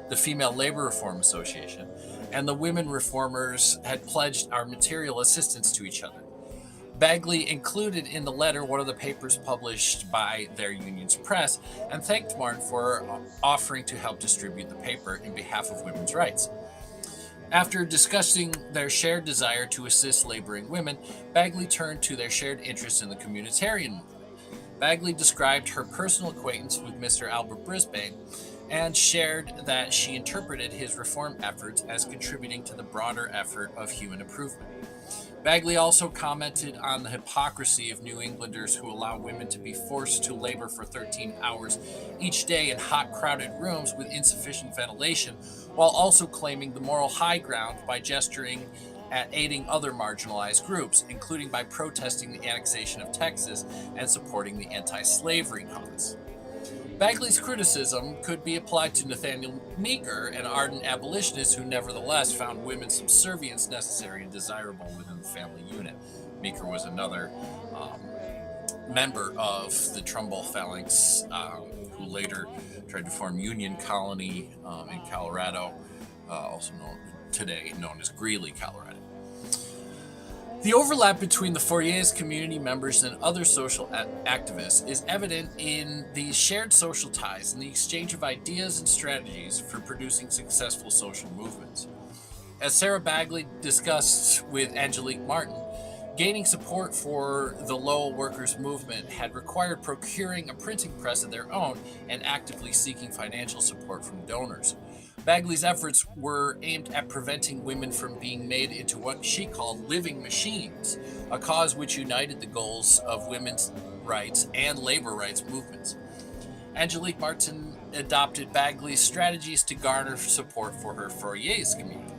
the Female Labor Reform Association, and the women reformers had pledged our material assistance to each other. Bagley included in the letter one of the papers published by their union's press and thanked Martin for offering to help distribute the paper in behalf of women's rights. After discussing their shared desire to assist laboring women, Bagley turned to their shared interest in the communitarian movement. Bagley described her personal acquaintance with Mr. Albert Brisbane and shared that she interpreted his reform efforts as contributing to the broader effort of human improvement. Bagley also commented on the hypocrisy of New Englanders who allow women to be forced to labor for 13 hours each day in hot, crowded rooms with insufficient ventilation, while also claiming the moral high ground by gesturing at aiding other marginalized groups, including by protesting the annexation of Texas and supporting the anti-slavery cause. Bagley's criticism could be applied to Nathaniel Meeker, an ardent abolitionist who nevertheless found women's subservience necessary and desirable within the family unit. Meeker was another member of the Trumbull Phalanx who later tried to form Union Colony in Colorado, also known as Greeley, Colorado. The overlap between the Fourier's community members and other social activists is evident in these shared social ties and the exchange of ideas and strategies for producing successful social movements. As Sarah Bagley discussed with Angelique Martin, gaining support for the Lowell workers' movement had required procuring a printing press of their own and actively seeking financial support from donors. Bagley's efforts were aimed at preventing women from being made into what she called living machines, a cause which united the goals of women's rights and labor rights movements. Angelique Martin adopted Bagley's strategies to garner support for her Fourier's community.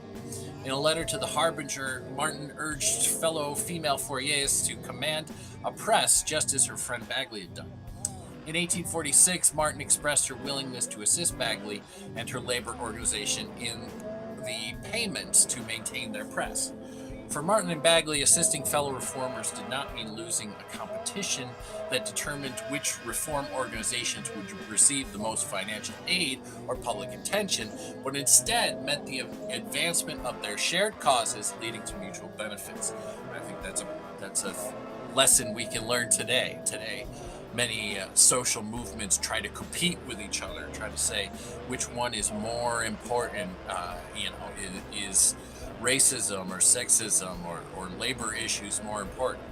In a letter to the Harbinger, Martin urged fellow female Fouriers to command a press just as her friend Bagley had done. In 1846, Martin expressed her willingness to assist Bagley and her labor organization in the payments to maintain their press. For Martin and Bagley, assisting fellow reformers did not mean losing a competition that determined which reform organizations would receive the most financial aid or public attention, but instead meant the advancement of their shared causes leading to mutual benefits. And I think that's a lesson we can learn today. Many social movements try to compete with each other, try to say which one is more important, is racism or sexism or labor issues more important.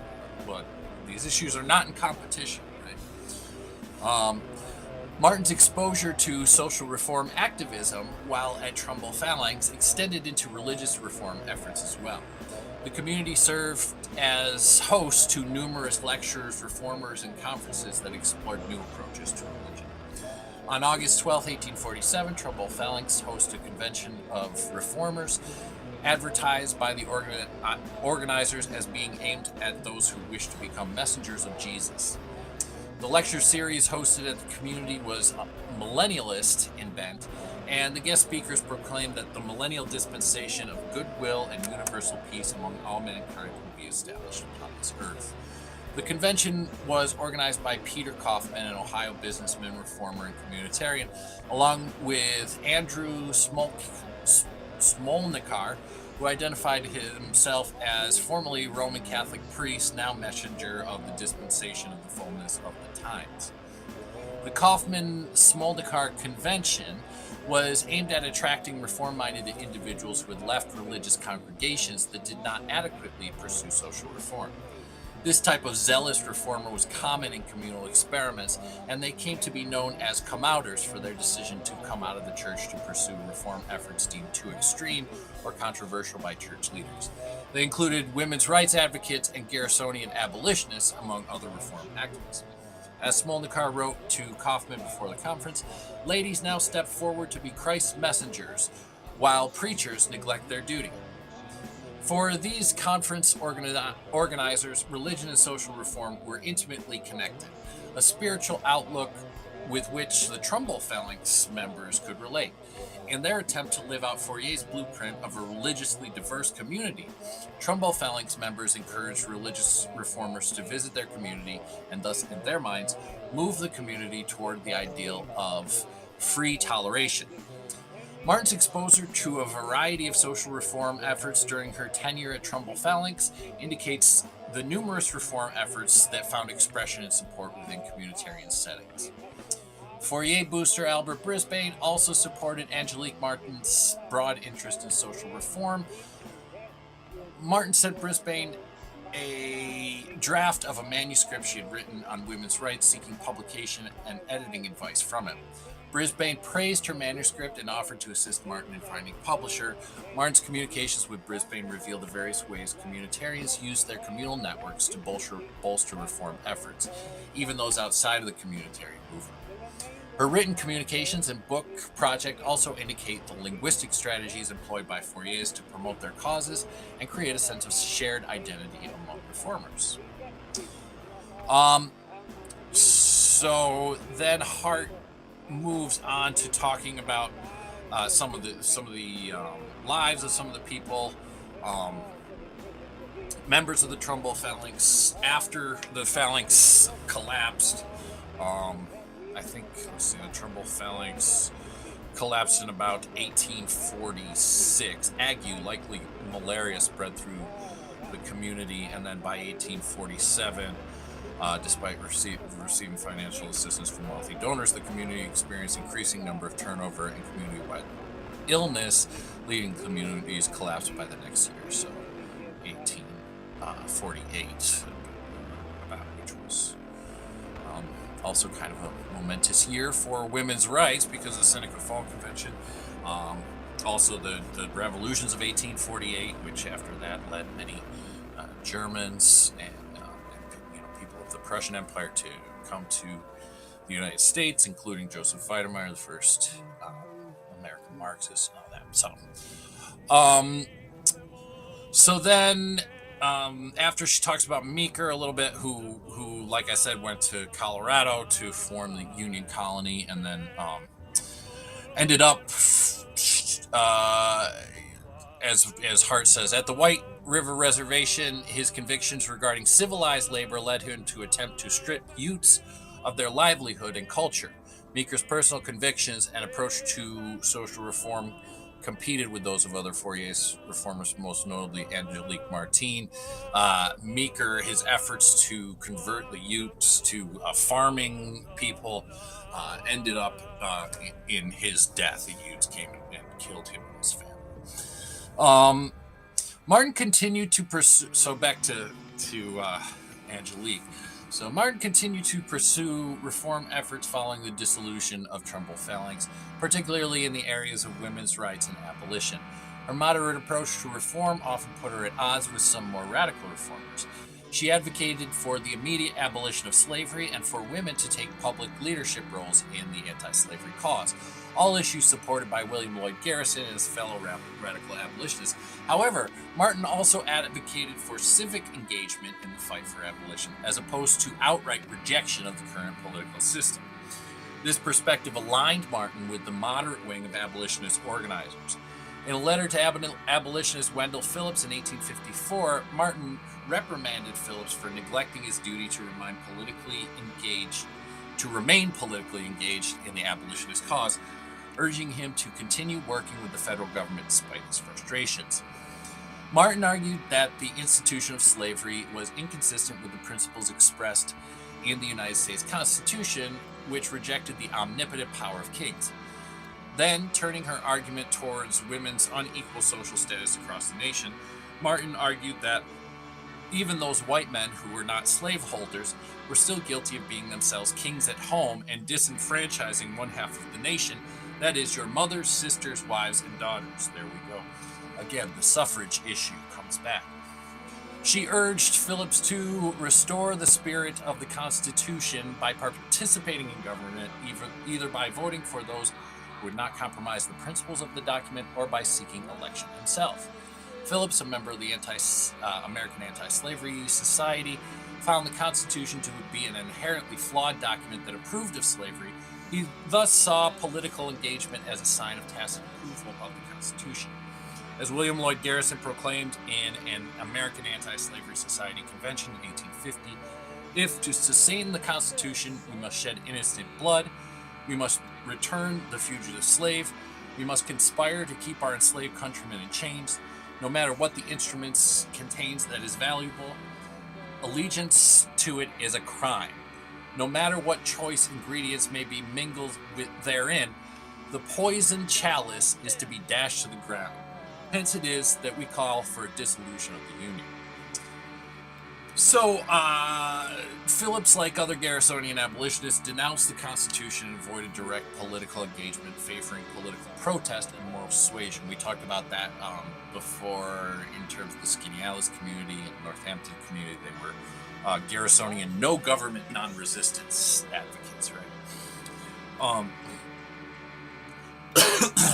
But these issues are not in competition, right? Martin's exposure to social reform activism while at Trumbull Phalanx extended into religious reform efforts as well. The community served as hosts to numerous lectures, reformers, and conferences that explored new approaches to religion. On August 12, 1847, Trumbull Phalanx hosted a convention of reformers, advertised by the organizers as being aimed at those who wished to become messengers of Jesus. The lecture series hosted at the community was millennialist in bent, and the guest speakers proclaimed that the millennial dispensation of goodwill and universal peace among all mankind would be established upon this earth. The convention was organized by Peter Kaufman, an Ohio businessman, reformer, and communitarian, along with Andrew Smolnikar, who identified himself as formerly Roman Catholic priest, now messenger of the dispensation of the fullness of the times. The Kaufman-Smolnikar Convention was aimed at attracting reform-minded individuals who had left religious congregations that did not adequately pursue social reform. This type of zealous reformer was common in communal experiments, and they came to be known as come-outers for their decision to come out of the church to pursue reform efforts deemed too extreme or controversial by church leaders. They included women's rights advocates and Garrisonian abolitionists, among other reform activists. As Smolnikar wrote to Kaufman before the conference, ladies now step forward to be Christ's messengers, while preachers neglect their duty. For these conference organizers, religion and social reform were intimately connected, a spiritual outlook with which the Trumbull Phalanx members could relate. In their attempt to live out Fourier's blueprint of a religiously diverse community, Trumbull Phalanx members encouraged religious reformers to visit their community and thus, in their minds, move the community toward the ideal of free toleration. Martin's exposure to a variety of social reform efforts during her tenure at Trumbull Phalanx indicates the numerous reform efforts that found expression and support within communitarian settings. Fourier booster Albert Brisbane also supported Angelique Martin's broad interest in social reform. Martin sent Brisbane a draft of a manuscript she had written on women's rights, seeking publication and editing advice from it. Brisbane praised her manuscript and offered to assist Martin in finding a publisher. Martin's communications with Brisbane revealed the various ways communitarians use their communal networks to bolster reform efforts, even those outside of the communitarian movement. Her written communications and book project also indicate the linguistic strategies employed by Fouriers to promote their causes and create a sense of shared identity among reformers. So then Hart moves on to talking about some of the lives of some of the people, members of the Trumbull Phalanx after the Phalanx collapsed. I think the Trumbull Phalanx collapsed in about 1846. Ague, likely malaria, spread through the community, and then by 1847. Despite receiving financial assistance from wealthy donors, the community experienced increasing number of turnover and community-wide illness, leading communities collapsed by the next year, so 1848, which was also kind of a momentous year for women's rights because of the Seneca Fall Convention. Also the revolutions of 1848, which after that led many Germans and the Prussian Empire to come to the United States, including Joseph Wedemeyer, the first American Marxist, and all that. So then after she talks about Meeker a little bit, who like I said went to Colorado to form the Union Colony, and then ended up as Hart says, at the White River Reservation, his convictions regarding civilized labor led him to attempt to strip Utes of their livelihood and culture. Meeker's personal convictions and approach to social reform competed with those of other Fourier's reformers, most notably Angelique Martin. Meeker, his efforts to convert the Utes to farming people ended up in his death. The Utes came and killed him and his family. Martin continued to pursue, so back to Angelique. So Martin continued to pursue reform efforts following the dissolution of Trumbull Phalanx, particularly in the areas of women's rights and abolition. Her moderate approach to reform often put her at odds with some more radical reformers. She advocated for the immediate abolition of slavery and for women to take public leadership roles in the anti-slavery cause, all issues supported by William Lloyd Garrison and his fellow radical abolitionists. However, Martin also advocated for civic engagement in the fight for abolition, as opposed to outright rejection of the current political system. This perspective aligned Martin with the moderate wing of abolitionist organizers. In a letter to abolitionist Wendell Phillips in 1854, Martin reprimanded Phillips for neglecting his duty to remain politically engaged in the abolitionist cause. urging him to continue working with the federal government despite his frustrations. Martin argued that the institution of slavery was inconsistent with the principles expressed in the United States Constitution, which rejected the omnipotent power of kings. Then, turning her argument towards women's unequal social status across the nation, Martin argued that even those white men who were not slaveholders were still guilty of being themselves kings at home and disenfranchising one half of the nation, that is, your mothers, sisters, wives, and daughters. There we go. Again, the suffrage issue comes back. She urged Phillips to restore the spirit of the Constitution by participating in government, either by voting for those who would not compromise the principles of the document or by seeking election himself. Phillips, a member of the American Anti-Slavery Society, found the Constitution to be an inherently flawed document that approved of slavery. He thus saw political engagement as a sign of tacit approval of the Constitution. As William Lloyd Garrison proclaimed in an American Anti-Slavery Society convention in 1850, if to sustain the Constitution we must shed innocent blood, we must return the fugitive slave, we must conspire to keep our enslaved countrymen in chains, no matter what the instruments contains that is valuable, allegiance to it is a crime. No matter what choice ingredients may be mingled therein, the poisoned chalice is to be dashed to the ground. Hence it is that we call for a dissolution of the Union. So, Phillips, like other Garrisonian abolitionists, denounced the Constitution and avoided direct political engagement, favoring political protest and moral suasion. We talked about that before in terms of the Skinny Alice community and Northampton community. They were Garrisonian no government, non-resistance advocates, right?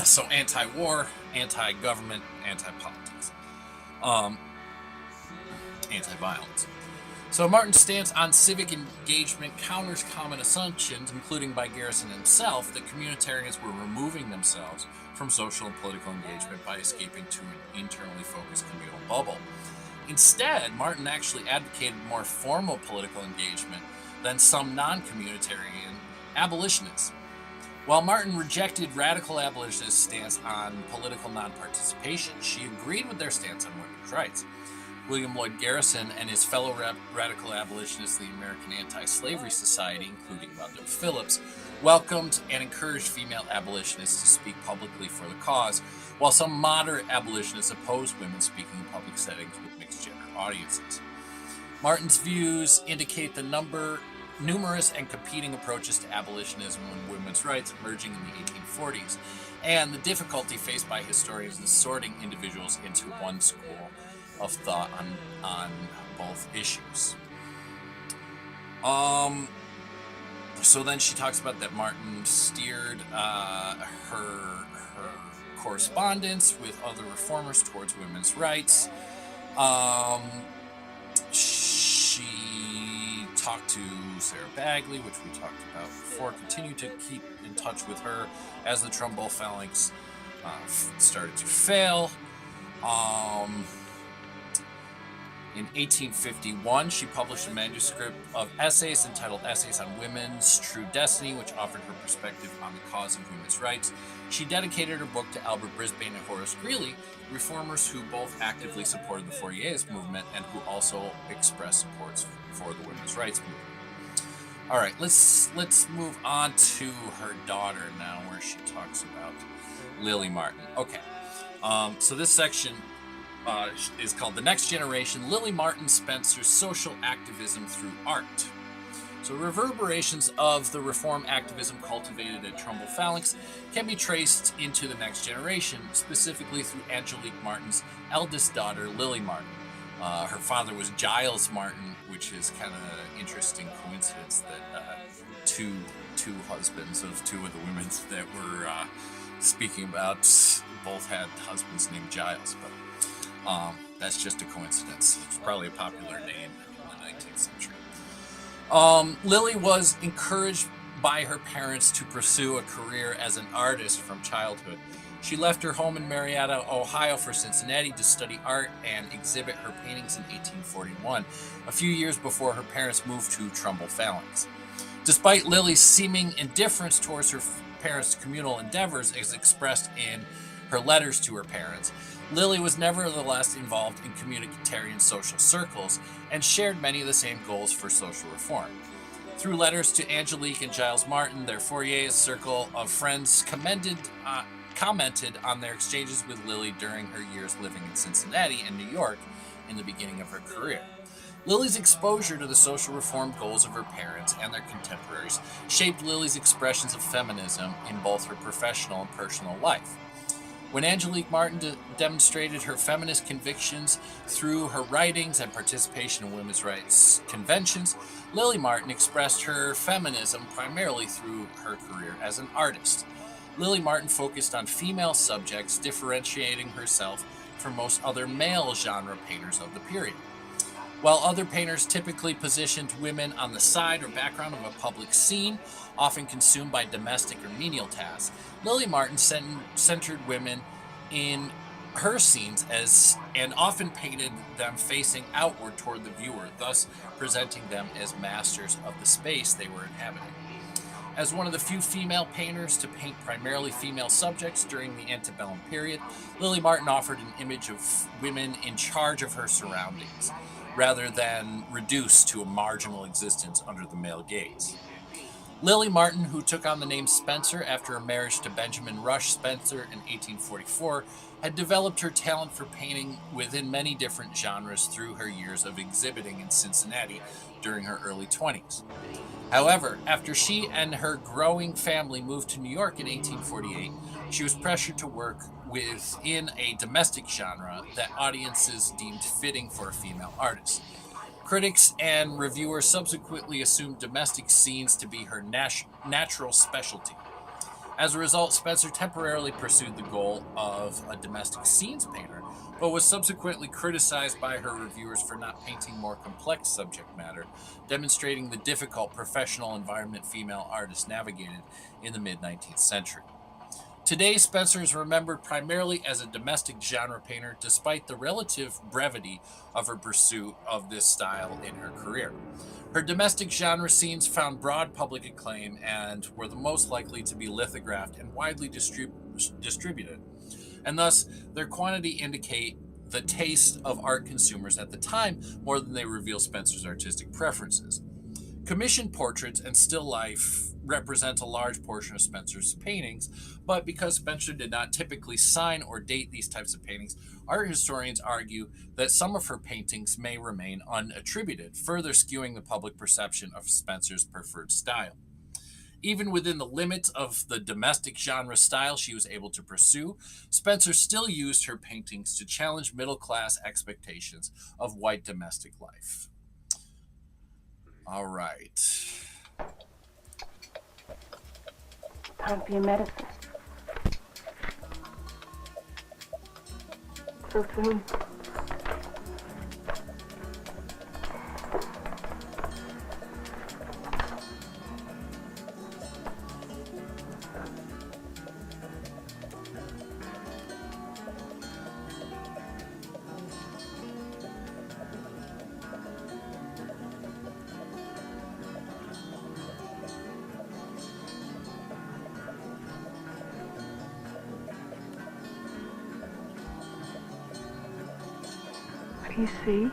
So anti-war, anti-government, anti-politics, anti-violence. So Martin's stance on civic engagement counters common assumptions, including by Garrison himself, that communitarians were removing themselves from social and political engagement by escaping to an internally focused communal bubble. Instead, Martin actually advocated more formal political engagement than some non-communitarian abolitionists. While Martin rejected radical abolitionists' stance on political non-participation, she agreed with their stance on women's rights. William Lloyd Garrison and his fellow radical abolitionists, the American Anti-Slavery Society, including Mother Phillips, welcomed and encouraged female abolitionists to speak publicly for the cause, while some moderate abolitionists opposed women speaking in public settings with mixed-gender audiences. Martin's views indicate the numerous and competing approaches to abolitionism and women's rights emerging in the 1840s, and the difficulty faced by historians in sorting individuals into one school of thought on both issues. So then she talks about that Martin steered her correspondence with other reformers towards women's rights. She talked to Sarah Bagley, which we talked about before, continued to keep in touch with her as the Trumbull phalanx started to fail. In 1851, she published a manuscript of essays entitled Essays on Women's True Destiny, which offered her perspective on the cause of women's rights. She dedicated her book to Albert Brisbane and Horace Greeley, reformers who both actively supported the Fourierist movement and who also expressed support for the women's rights movement. All right, let's move on to her daughter now, where she talks about Lily Martin. Okay, so this section is called The Next Generation, Lily Martin Spencer's Social Activism Through Art. So reverberations of the reform activism cultivated at Trumbull Phalanx can be traced into the next generation, specifically through Angelique Martin's eldest daughter, Lily Martin. Her father was Giles Martin, which is kind of an interesting coincidence that two husbands of two of the women that we're speaking about both had husbands named Giles, but that's just a coincidence. It's probably a popular name in the 19th century. Lily was encouraged by her parents to pursue a career as an artist from childhood. She left her home in Marietta, Ohio for Cincinnati to study art and exhibit her paintings in 1841, a few years before her parents moved to Trumbull Phalanx. Despite Lily's seeming indifference towards her parents to communal endeavors as expressed in her letters to her parents, Lily was nevertheless involved in communitarian social circles and shared many of the same goals for social reform. Through letters to Angelique and Giles Martin, their Fourier's circle of friends commented on their exchanges with Lily during her years living in Cincinnati and New York in the beginning of her career. Lily's exposure to the social reform goals of her parents and their contemporaries shaped Lily's expressions of feminism in both her professional and personal life. When Angelique Martin demonstrated her feminist convictions through her writings and participation in women's rights conventions, Lily Martin expressed her feminism primarily through her career as an artist. Lily Martin focused on female subjects, differentiating herself from most other male genre painters of the period. While other painters typically positioned women on the side or background of a public scene, often consumed by domestic or menial tasks, Lily Martin centered women in her scenes and often painted them facing outward toward the viewer, thus presenting them as masters of the space they were inhabiting. As one of the few female painters to paint primarily female subjects during the antebellum period, Lily Martin offered an image of women in charge of her surroundings, rather than reduced to a marginal existence under the male gaze. Lily Martin, who took on the name Spencer after a marriage to Benjamin Rush Spencer in 1844, had developed her talent for painting within many different genres through her years of exhibiting in Cincinnati during her early 20s. However, after she and her growing family moved to New York in 1848, she was pressured to work within a domestic genre that audiences deemed fitting for a female artist. Critics and reviewers subsequently assumed domestic scenes to be her natural specialty. As a result, Spencer temporarily pursued the goal of a domestic scenes painter, but was subsequently criticized by her reviewers for not painting more complex subject matter, demonstrating the difficult professional environment female artists navigated in the mid-19th century. Today, Spencer is remembered primarily as a domestic genre painter, despite the relative brevity of her pursuit of this style in her career. Her domestic genre scenes found broad public acclaim and were the most likely to be lithographed and widely distributed, and thus their quantity indicate the taste of art consumers at the time more than they reveal Spencer's artistic preferences. Commissioned portraits and still life represent a large portion of Spencer's paintings, but because Spencer did not typically sign or date these types of paintings, art historians argue that some of her paintings may remain unattributed, further skewing the public perception of Spencer's preferred style. Even within the limits of the domestic genre style she was able to pursue, Spencer still used her paintings to challenge middle-class expectations of white domestic life. All right. Time for your medicine. So soon. You see?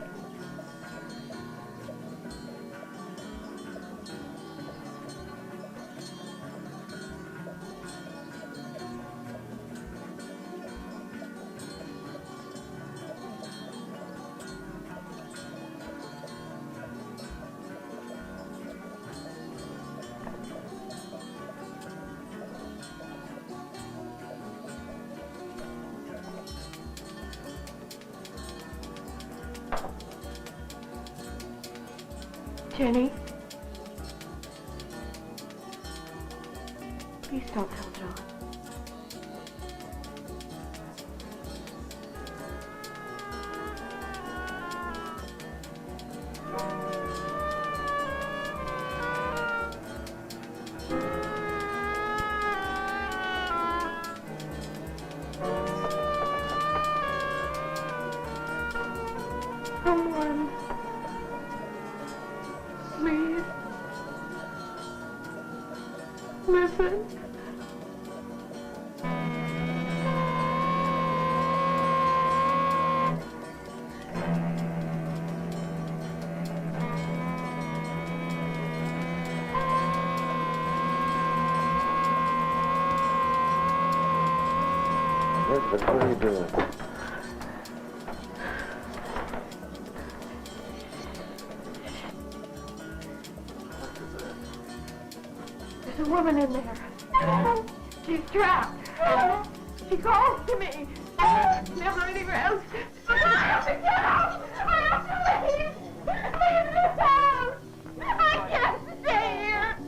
Jenny? Please don't tell John. Someone. Please. Listen. Elizabeth, what are you doing? There's a woman in there. She's trapped. She calls to me. Never anywhere else. I have to get out. I have to leave. Leave this house. I can't stay here.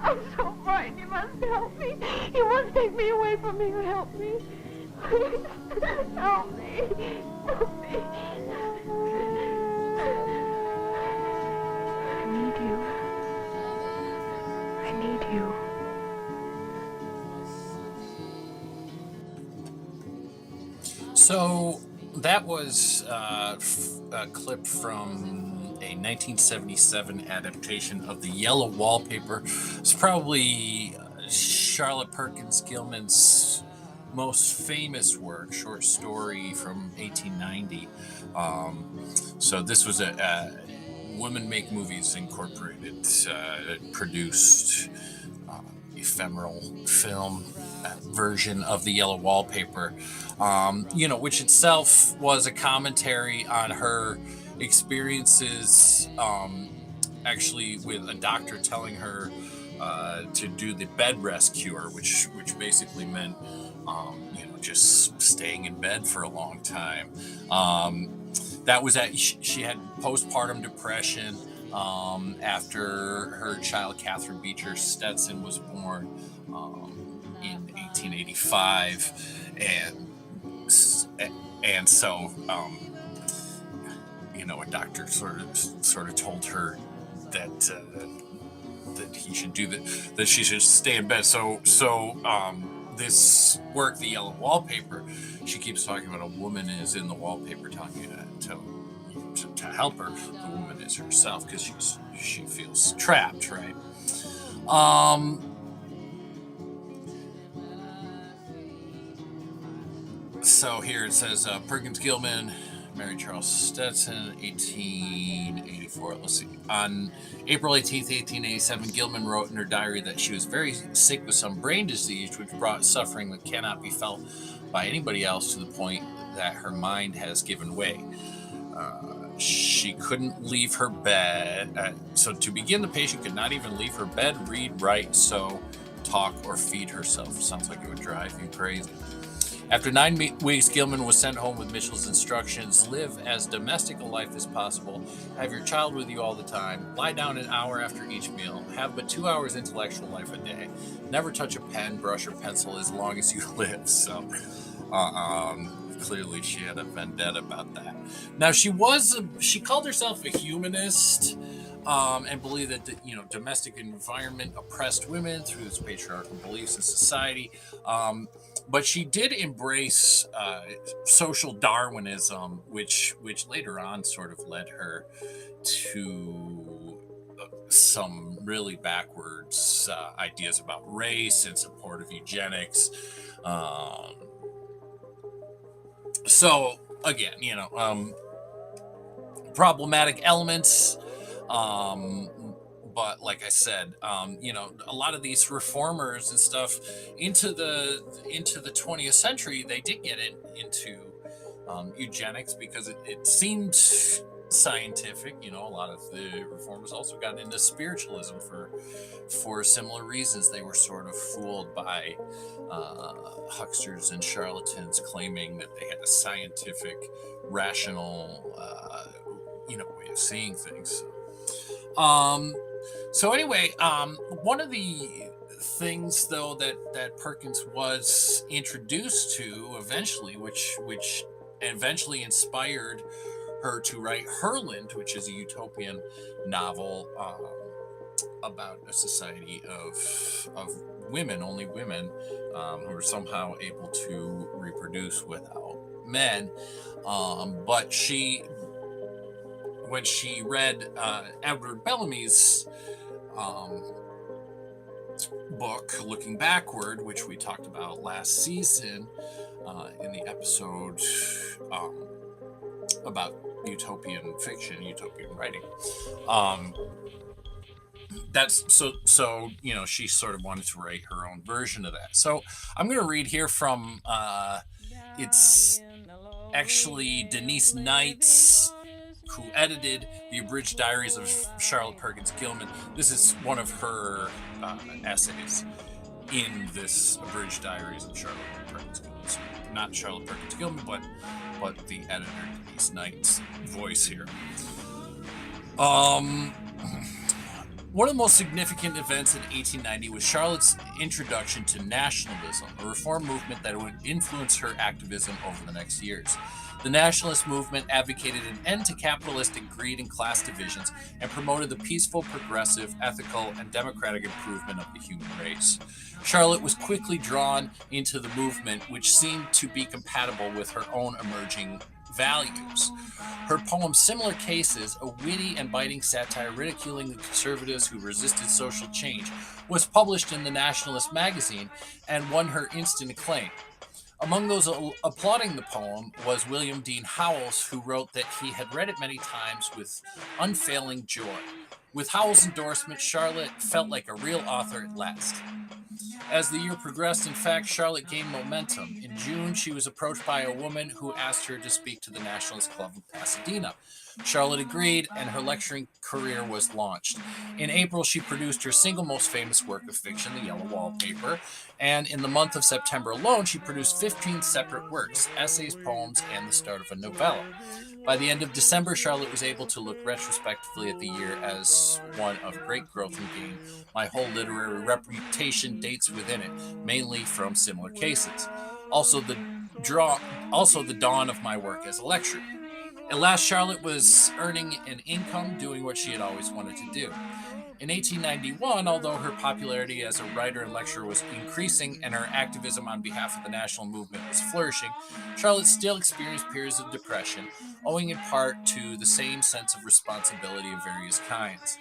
I'm so frightened. You must help me. You must take me away from here. Help me. Please. Help me. Help me. I need you. I need you. So that was a clip from a 1977 adaptation of The Yellow Wallpaper. It's probably Charlotte Perkins Gilman's most famous work, short story from 1890. So this was a Women Make Movies Incorporated produced ephemeral film version of The Yellow Wallpaper, which itself was a commentary on her experiences, actually with a doctor telling her to do the bed rest cure, which basically meant, just staying in bed for a long time. That was she had postpartum depression after her child Catherine Beecher Stetson was born in 1885, and so a doctor sort of told her that he should do that she should stay in bed. So this work, The Yellow Wallpaper, she keeps talking about a woman is in the wallpaper telling you to help her. The woman is herself because she feels trapped, right? So here it says Perkins Gilman married Charles Stetson, 1884. Let's see. On April 18th, 1887, Gilman wrote in her diary that she was very sick with some brain disease, which brought suffering that cannot be felt by anybody else, to the point that her mind has given way. She couldn't leave her bed. So to begin, the patient could not even leave her bed, read, write, sew, talk, or feed herself. Sounds like it would drive you crazy. After 9 weeks, Gilman was sent home with Mitchell's instructions: live as domestic a life as possible, have your child with you all the time, lie down an hour after each meal, have but 2 hours intellectual life a day, never touch a pen, brush, or pencil as long as you live. So clearly she had a vendetta about that. Now she called herself a humanist, and believed that the domestic environment oppressed women through its patriarchal beliefs in society. But she did embrace social Darwinism, which later on sort of led her to some really backwards ideas about race and support of eugenics. So again, problematic elements. But like I said, a lot of these reformers and stuff into the 20th century, they did get into eugenics because it seemed scientific. A lot of the reformers also got into spiritualism for similar reasons. They were sort of fooled by hucksters and charlatans claiming that they had a scientific, rational, way of seeing things. So anyway, one of the things though that Perkins was introduced to eventually, which eventually inspired her to write Herland, which is a utopian novel about a society of women, only women, who are somehow able to reproduce without men. But when she read Edward Bellamy's book, Looking Backward, which we talked about last season in the episode about utopian fiction, utopian writing, that's so she sort of wanted to write her own version of that. So I'm going to read here from it's actually Denise Knights, who edited the abridged diaries of Charlotte Perkins Gilman. This is one of her essays in this abridged diaries of Charlotte Perkins Gilman. So not Charlotte Perkins Gilman, but the editor, Denise Knight's voice here. One of the most significant events in 1890 was Charlotte's introduction to nationalism, a reform movement that would influence her activism over the next years. The nationalist movement advocated an end to capitalistic greed and class divisions and promoted the peaceful, progressive, ethical, and democratic improvement of the human race. Charlotte was quickly drawn into the movement, which seemed to be compatible with her own emerging values. Her poem Similar Cases, a witty and biting satire ridiculing the conservatives who resisted social change, was published in the Nationalist magazine and won her instant acclaim. Among those applauding the poem was William Dean Howells, who wrote that he had read it many times with unfailing joy. With Howells' endorsement, Charlotte felt like a real author at last. As the year progressed, in fact, Charlotte gained momentum. In June, she was approached by a woman who asked her to speak to the Nationalist Club of Pasadena. Charlotte agreed, and her lecturing career was launched. In April, she produced her single most famous work of fiction, The Yellow Wallpaper, and in the month of September alone, she produced 15 separate works, essays, poems, and the start of a novella. By the end of December, Charlotte was able to look retrospectively at the year as one of great growth and gain. My whole literary reputation dates within it, mainly from Similar Cases. Also the dawn of my work as a lecturer. At last, Charlotte was earning an income doing what she had always wanted to do. In 1891, although her popularity as a writer and lecturer was increasing and her activism on behalf of the national movement was flourishing, Charlotte still experienced periods of depression, owing in part to the same sense of responsibility of various kinds.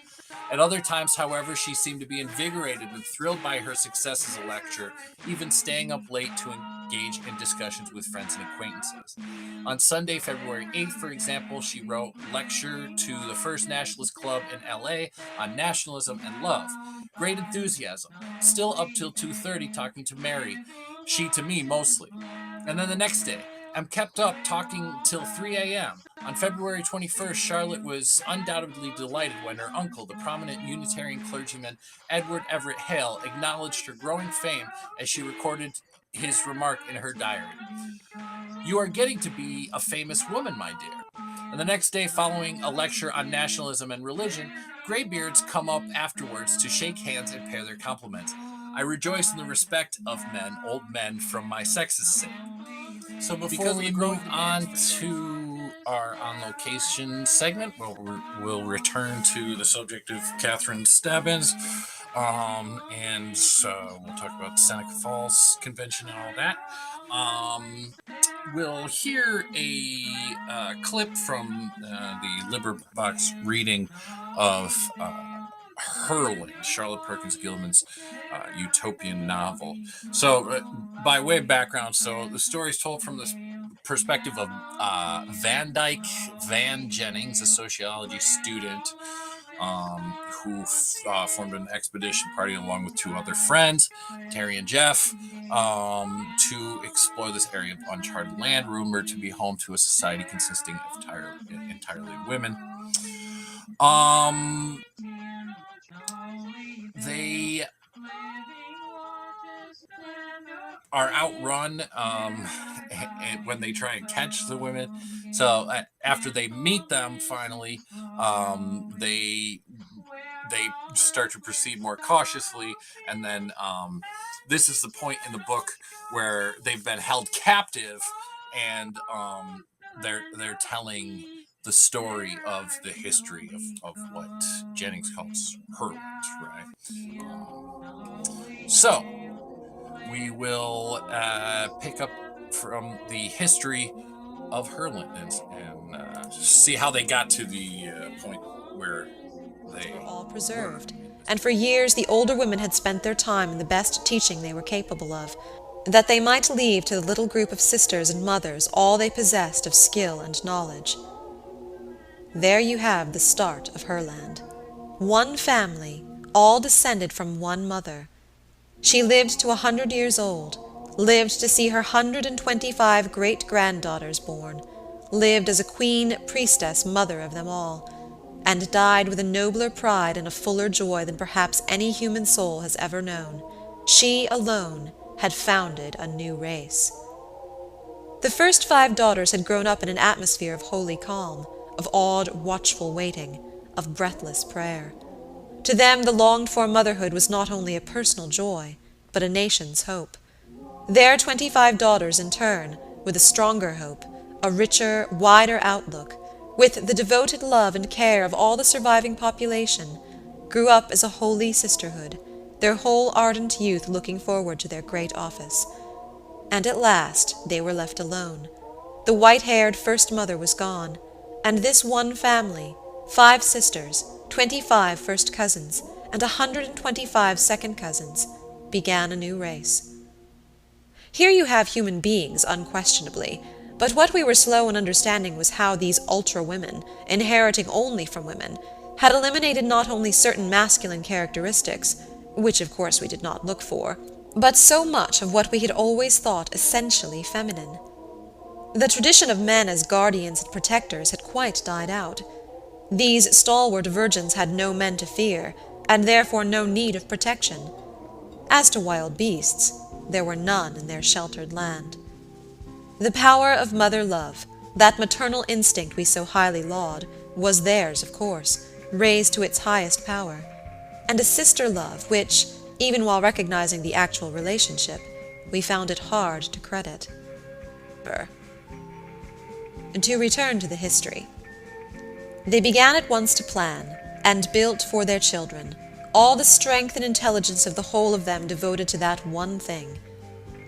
At other times, however, she seemed to be invigorated and thrilled by her success as a lecturer, even staying up late to engage in discussions with friends and acquaintances. On Sunday, February 8th, for example, she wrote Lecture to the First Nationalist Club in LA on nationalism and love. Great enthusiasm. Still up till 2:30 talking to Mary. She to me mostly. And then the next day, I'm kept up talking till 3 a.m. On February 21st, Charlotte was undoubtedly delighted when her uncle, the prominent Unitarian clergyman Edward Everett Hale, acknowledged her growing fame as she recorded his remark in her diary. "You are getting to be a famous woman, my dear." And the next day, following a lecture on nationalism and religion, graybeards come up afterwards to shake hands and pay their compliments. I rejoice in the respect of men, old men, from my sex's sake. So before we move on to our On Location segment, we'll return to the subject of Catherine Stebbins, and we'll talk about the Seneca Falls Convention and all that. We'll hear a clip from the LibriVox reading of Herland, Charlotte Perkins Gilman's utopian novel. So, by way of background, so the story is told from the perspective of Van Dyke Van Jennings, a sociology student who formed an expedition party along with two other friends, Terry and Jeff, to explore this area of uncharted land, rumored to be home to a society consisting of entirely women. They are outrun when they try and catch the women. So after they meet them, finally, they start to proceed more cautiously, and then this is the point in the book where they've been held captive, and they're telling the story of the history of what Jennings calls Herland, right? So we will pick up from the history of Herland and see how they got to the point where they were all preserved. And for years the older women had spent their time in the best teaching they were capable of, that they might leave to the little group of sisters and mothers all they possessed of skill and knowledge. There you have the start of Herland. One family, all descended from one mother. She lived to 100 years old, lived to see her 125 great-granddaughters born, lived as a queen priestess mother of them all, and died with a nobler pride and a fuller joy than perhaps any human soul has ever known. She alone had founded a new race. The first 5 daughters had grown up in an atmosphere of holy calm, of awed, watchful waiting, of breathless prayer. To them the longed-for motherhood was not only a personal joy, but a nation's hope. Their 25 daughters, in turn, with a stronger hope, a richer, wider outlook, with the devoted love and care of all the surviving population, grew up as a holy sisterhood, their whole ardent youth looking forward to their great office. And at last they were left alone. The white-haired first mother was gone, and this one family, 5 sisters, 25 first cousins, and 125 second cousins, began a new race. Here you have human beings, unquestionably, but what we were slow in understanding was how these ultra-women, inheriting only from women, had eliminated not only certain masculine characteristics, which of course we did not look for, but so much of what we had always thought essentially feminine. The tradition of men as guardians and protectors had quite died out. These stalwart virgins had no men to fear, and therefore no need of protection. As to wild beasts, there were none in their sheltered land. The power of mother love, that maternal instinct we so highly laud, was theirs, of course, raised to its highest power, and a sister love which, even while recognizing the actual relationship, we found it hard to credit. To return to the history. They began at once to plan, and built for their children, all the strength and intelligence of the whole of them devoted to that one thing.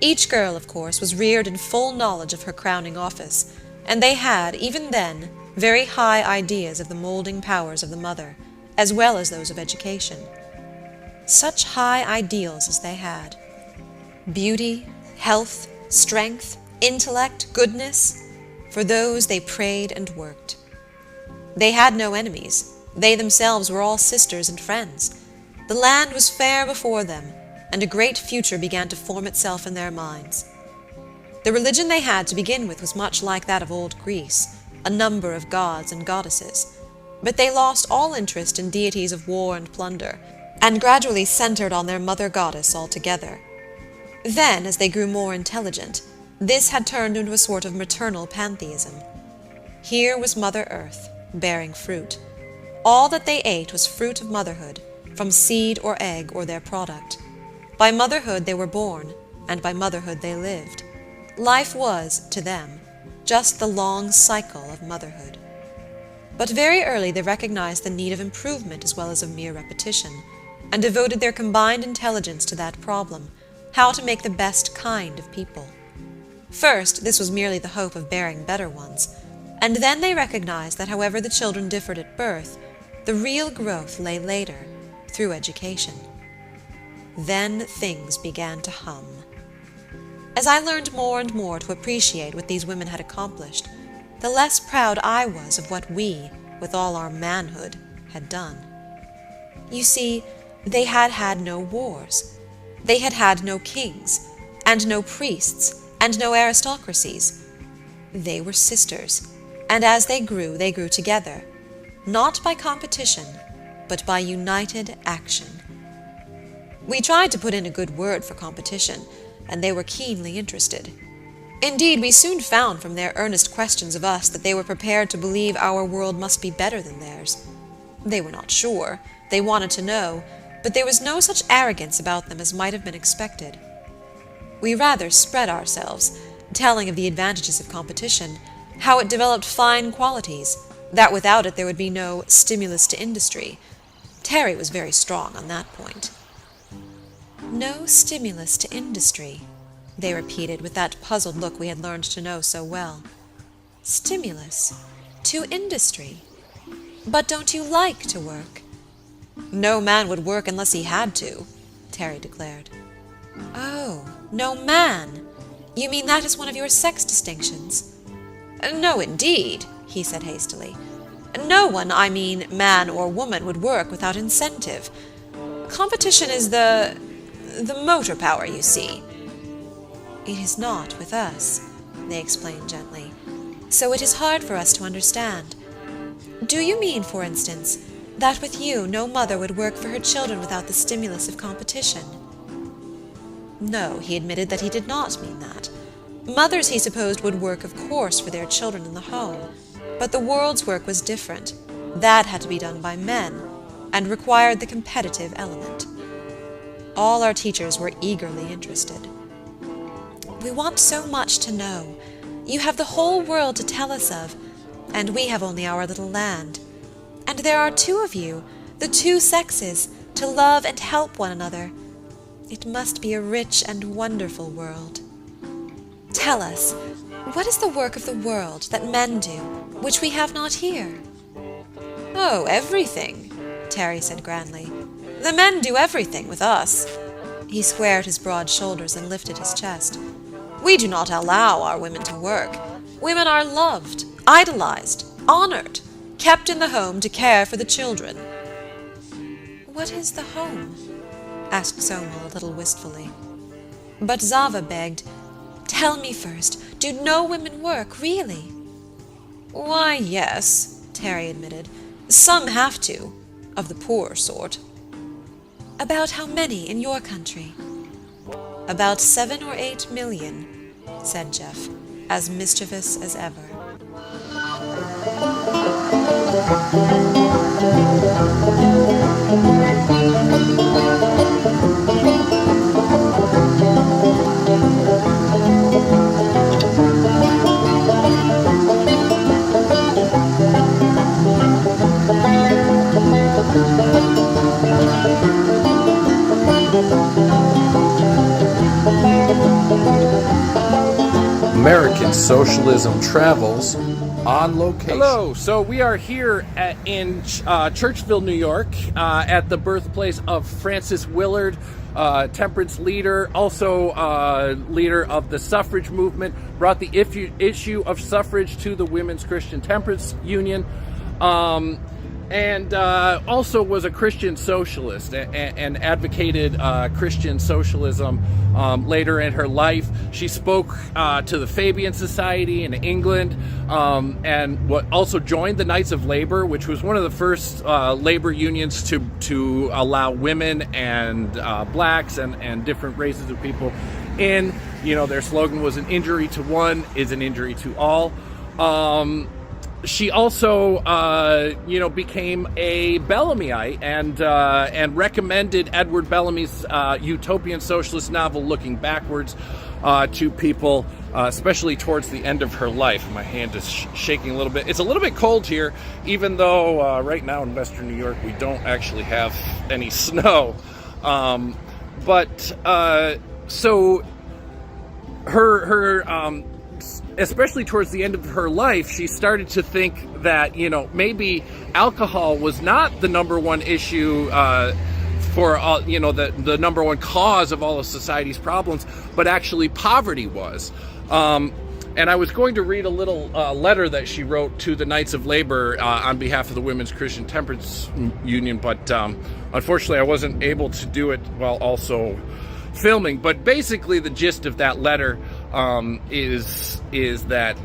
Each girl, of course, was reared in full knowledge of her crowning office, and they had, even then, very high ideas of the moulding powers of the mother, as well as those of education. Such high ideals as they had! Beauty, health, strength, intellect, goodness, for those they prayed and worked. They had no enemies. They themselves were all sisters and friends. The land was fair before them, and a great future began to form itself in their minds. The religion they had to begin with was much like that of old Greece, a number of gods and goddesses, but they lost all interest in deities of war and plunder, and gradually centered on their mother goddess altogether. Then, as they grew more intelligent, this had turned into a sort of maternal pantheism. Here was Mother Earth, bearing fruit. All that they ate was fruit of motherhood, from seed or egg or their product. By motherhood they were born, and by motherhood they lived. Life was, to them, just the long cycle of motherhood. But very early they recognized the need of improvement as well as of mere repetition, and devoted their combined intelligence to that problem, how to make the best kind of people. First, this was merely the hope of bearing better ones, and then they recognized that however the children differed at birth, the real growth lay later, through education. Then things began to hum. As I learned more and more to appreciate what these women had accomplished, the less proud I was of what we, with all our manhood, had done. You see, they had had no wars. They had had no kings, and no priests, and no aristocracies. They were sisters, and as they grew together, not by competition, but by united action. We tried to put in a good word for competition, and they were keenly interested. Indeed, we soon found from their earnest questions of us that they were prepared to believe our world must be better than theirs. They were not sure, they wanted to know, but there was no such arrogance about them as might have been expected. We rather spread ourselves, telling of the advantages of competition, how it developed fine qualities, that without it there would be no stimulus to industry. Terry was very strong on that point. No stimulus to industry, they repeated with that puzzled look we had learned to know so well. Stimulus to industry? But don't you like to work? No man would work unless he had to, Terry declared. Oh, no man. You mean that is one of your sex distinctions? No, indeed, he said hastily. No one, I mean man or woman, would work without incentive. Competition is the motor power, you see. It is not with us, they explained gently, so it is hard for us to understand. Do you mean, for instance, that with you no mother would work for her children without the stimulus of competition? No, he admitted that he did not mean that. Mothers, he supposed, would work, of course, for their children in the home, but the world's work was different. That had to be done by men, and required the competitive element. All our teachers were eagerly interested. We want so much to know. You have the whole world to tell us of, and we have only our little land. And there are two of you, the two sexes, to love and help one another. It must be a rich and wonderful world. Tell us, what is the work of the world that men do, which we have not here? Oh, everything, Terry said grandly. The men do everything with us. He squared his broad shoulders and lifted his chest. We do not allow our women to work. Women are loved, idolized, honored, kept in the home to care for the children. What is the home? Asked Soma a little wistfully. But Zava begged, Tell me first, do no women work, really? Why, yes, Terry admitted. Some have to, of the poorer sort. About how many in your country? About 7 or 8 million, said Jeff, as mischievous as ever. American Socialism travels on location. Hello, so we are here in Churchville, New York, at the birthplace of Frances Willard, temperance leader, also leader of the suffrage movement, brought the issue of suffrage to the Women's Christian Temperance Union, and also was a Christian socialist and advocated Christian socialism later in her life. She spoke to the Fabian Society in England and also joined the Knights of Labor, which was one of the first labor unions to allow women and blacks and different races of people in. You know, their slogan was, an injury to one is an injury to all. She also, became a Bellamyite and recommended Edward Bellamy's utopian socialist novel, Looking Backwards, to people, especially towards the end of her life. My hand is shaking a little bit. It's a little bit cold here, even though right now in Western New York we don't actually have any snow. So her especially towards the end of her life, she started to think that, maybe alcohol was not the number one issue for all, the number one cause of all of society's problems, but actually poverty was. And I was going to read a little letter that she wrote to the Knights of Labor on behalf of the Women's Christian Temperance Union, but unfortunately I wasn't able to do it while also filming. But basically the gist of that letter is that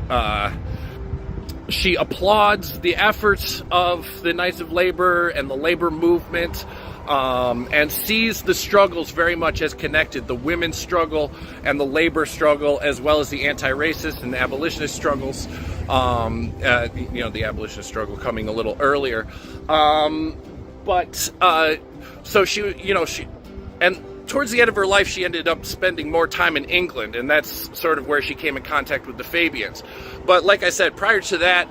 she applauds the efforts of the Knights of Labor and the labor movement, and sees the struggles very much as connected, the women's struggle and the labor struggle, as well as the anti-racist and the abolitionist struggles, the abolitionist struggle coming a little earlier. So she towards the end of her life, she ended up spending more time in England, and that's sort of where she came in contact with the Fabians. But like I said, prior to that,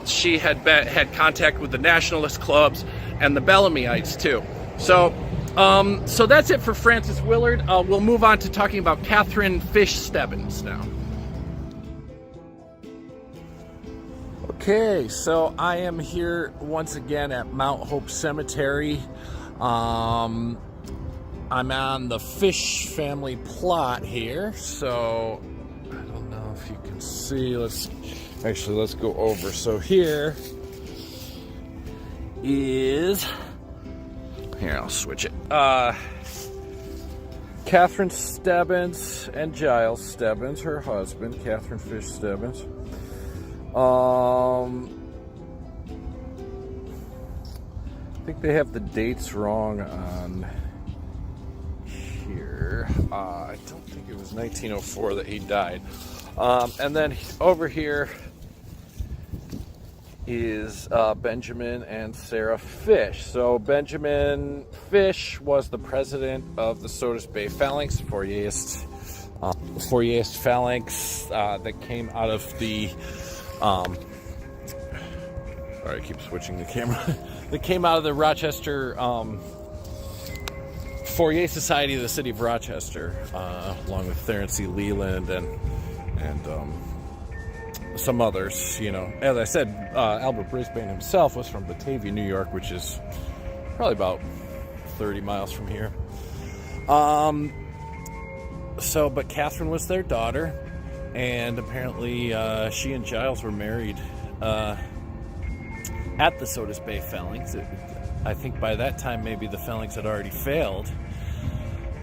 she had contact with the nationalist clubs and the Bellamyites too. So that's it for Frances Willard. We'll move on to talking about Catherine Fish Stebbins now. Okay, so I am here once again at Mount Hope Cemetery. I'm on the Fish family plot here, so I don't know if you can see. Let's go over. So here's Here, I'll switch it. Catherine Stebbins and Giles Stebbins, her husband, Catherine Fish Stebbins. I think they have the dates wrong on here. I don't think it was 1904 that he died. And then over here is Benjamin and Sarah Fish. So Benjamin Fish was the president of the Sodus Bay Phalanx, Fourierist Phalanx that came out of the sorry, I keep switching the camera. That came out of the Rochester Fourier Society of the City of Rochester, along with Clarence C. Leland and some others. You know, as I said, Albert Brisbane himself was from Batavia, New York, which is probably about 30 miles from here. But Catherine was their daughter, and apparently she and Giles were married at the Sodus Bay Phalanx. I think by that time maybe the Phalanx had already failed.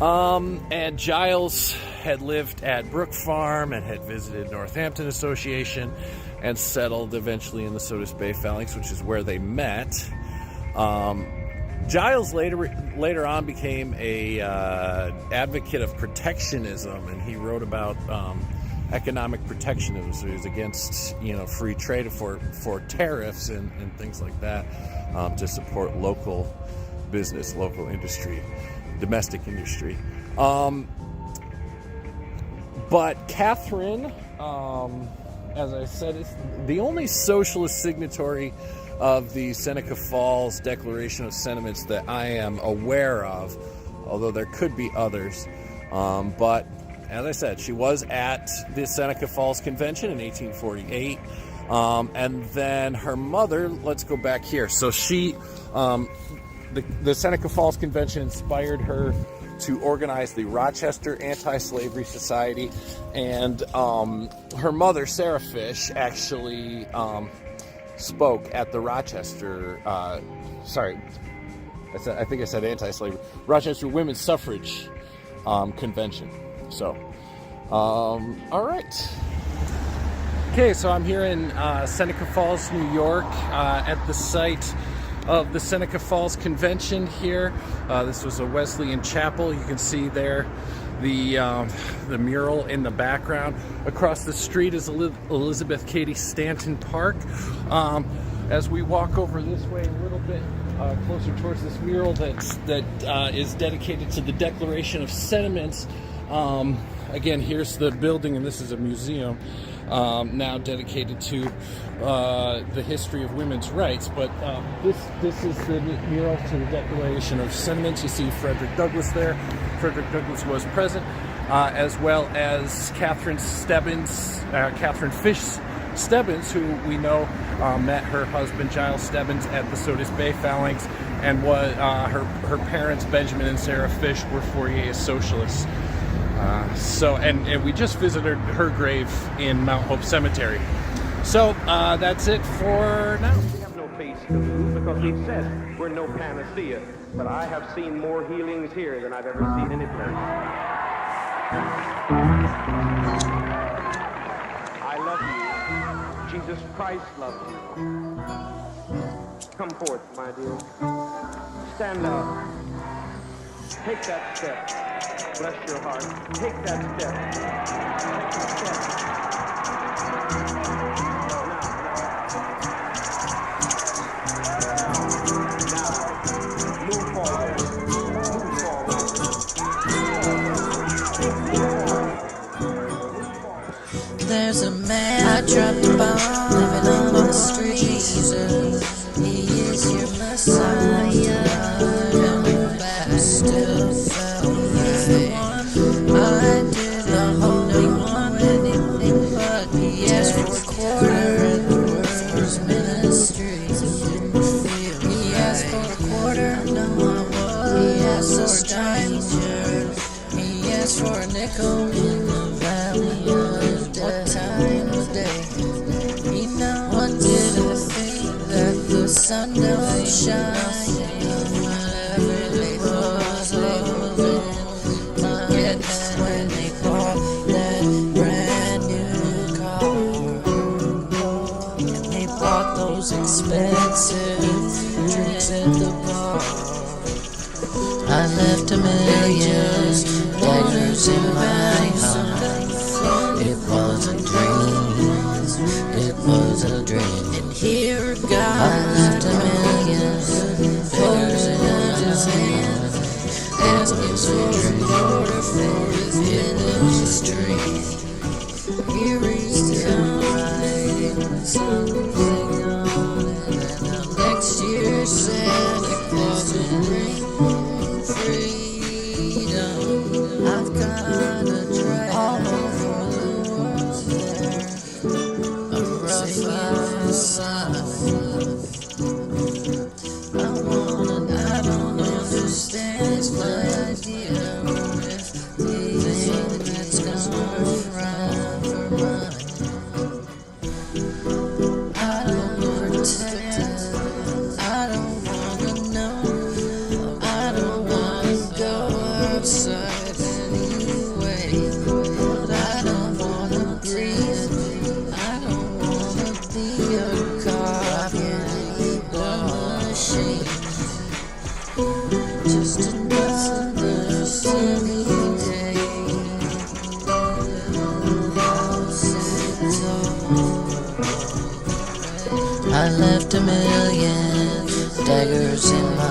And Giles had lived at Brook Farm and had visited Northampton Association and settled eventually in the Sodus Bay Phalanx, which is where they met. Giles later on became a advocate of protectionism, and he wrote about economic protectionism. So he was against, free trade for tariffs and things like that, to support local business, local industry, domestic industry. But Catherine, as I said, is the only socialist signatory of the Seneca Falls Declaration of Sentiments that I am aware of, although there could be others. But as I said, she was at the Seneca Falls Convention in 1848. And then her mother, let's go back here. So she, the Seneca Falls Convention inspired her to organize the Rochester Anti-Slavery Society. And her mother, Sarah Fish, actually spoke at the Rochester, I think I said anti-slavery, Rochester Women's Suffrage Convention. So, all right. Okay, so I'm here in Seneca Falls, New York, at the site of the Seneca Falls Convention here. This was a Wesleyan chapel. You can see there the mural in the background. Across the street is Elizabeth Cady Stanton Park. As we walk over this way a little bit closer towards this mural that is dedicated to the Declaration of Sentiments. Again, here's the building, and this is a museum now dedicated to the history of women's rights. But this is the mural to the Declaration of Sentiments. You see Frederick Douglass there. Frederick Douglass was present, as well as Catherine Fish Stebbins, who we know met her husband Giles Stebbins at the Sodus Bay Phalanx, and was her parents, Benjamin and Sarah Fish, were Fourier socialists. And we just visited her grave in Mount Hope Cemetery. So that's it for now. We have no face to lose because he said we're no panacea. But I have seen more healings here than I've ever seen any place. I love you. Jesus Christ loves you. Come forth, my dear. Stand up. Take that step. Bless your heart. Take that step. Now, move forward. There's a man I dropped a bomb living on the streets. He is your Messiah. Still felt the one. I did the holy one. Anything but he asked for a quarter in the world's ministry. Didn't feel he asked for a quarter. No, I was. He asked for a stranger. He asked for a nickel in the valley of death. What time of day? He know what did I think that the sun don't shine. Whatever. when they bought that brand new car. And they bought those expensive drinks at the bar. I left $1 million daggers in my heart. It was a dream, it was a dream. And here God, I left $1 million daggers in my hand. It was a dream, it was a dream. Here is God writing something on it, and the next year Santa Claus will bring freedom. I've got a drag all over the world there, a rough sign. I don't understand my idea with the thing that's gone right for mine. I don't protect it, I don't wanna know, I don't wanna go outside anyway, but I don't wanna breathe, I don't wanna be a copy or machine. Just another sunny day. I left $1 million daggers in my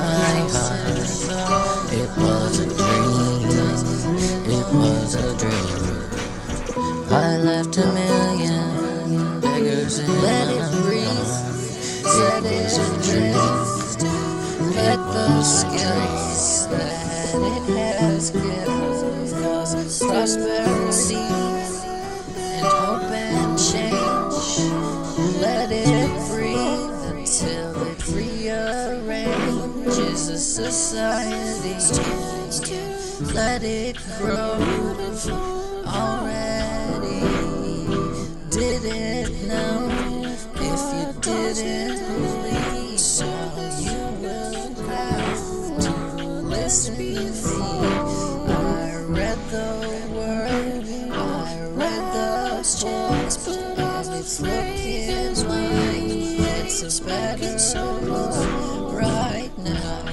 heart. It was a dream, it was a dream. I left $1 million daggers in my heart. It was a dream. Let those skills that it has given cause prosperity and hope and change. Let it breathe until it rearranges a society. Let it grow already. Didn't know if you didn't believe so. You will have to listen to me. I read the word, I read those checks, and it's looking like it's as bad as so right now.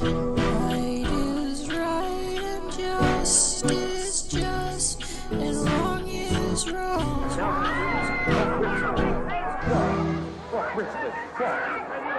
Right is right, and just is just, and wrong is wrong. Walk briskly, walk.